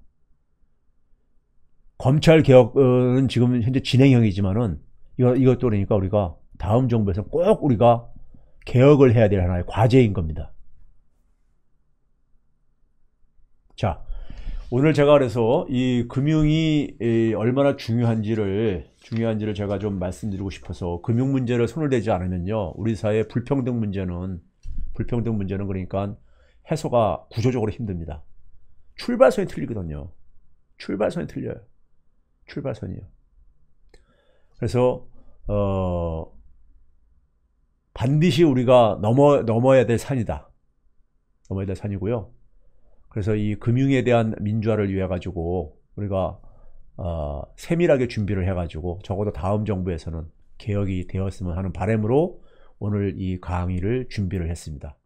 검찰 개혁은 지금 현재 진행형이지만은 이것도 그러니까 우리가 다음 정부에서 꼭 우리가 개혁을 해야 될 하나의 과제인 겁니다. 자, 오늘 제가 그래서 이 금융이 얼마나 중요한지를 제가 좀 말씀드리고 싶어서, 금융 문제를 손을 대지 않으면요, 우리 사회의 불평등 문제는 그러니까 해소가 구조적으로 힘듭니다. 출발선이 틀리거든요. 출발선이 틀려요. 출발선이요. 그래서 반드시 우리가 넘어야 될 산이다. 넘어야 될 산이고요. 그래서 이 금융에 대한 민주화를 위해 가지고 우리가 세밀하게 준비를 해가지고 적어도 다음 정부에서는 개혁이 되었으면 하는 바람으로 오늘 이 강의를 준비를 했습니다.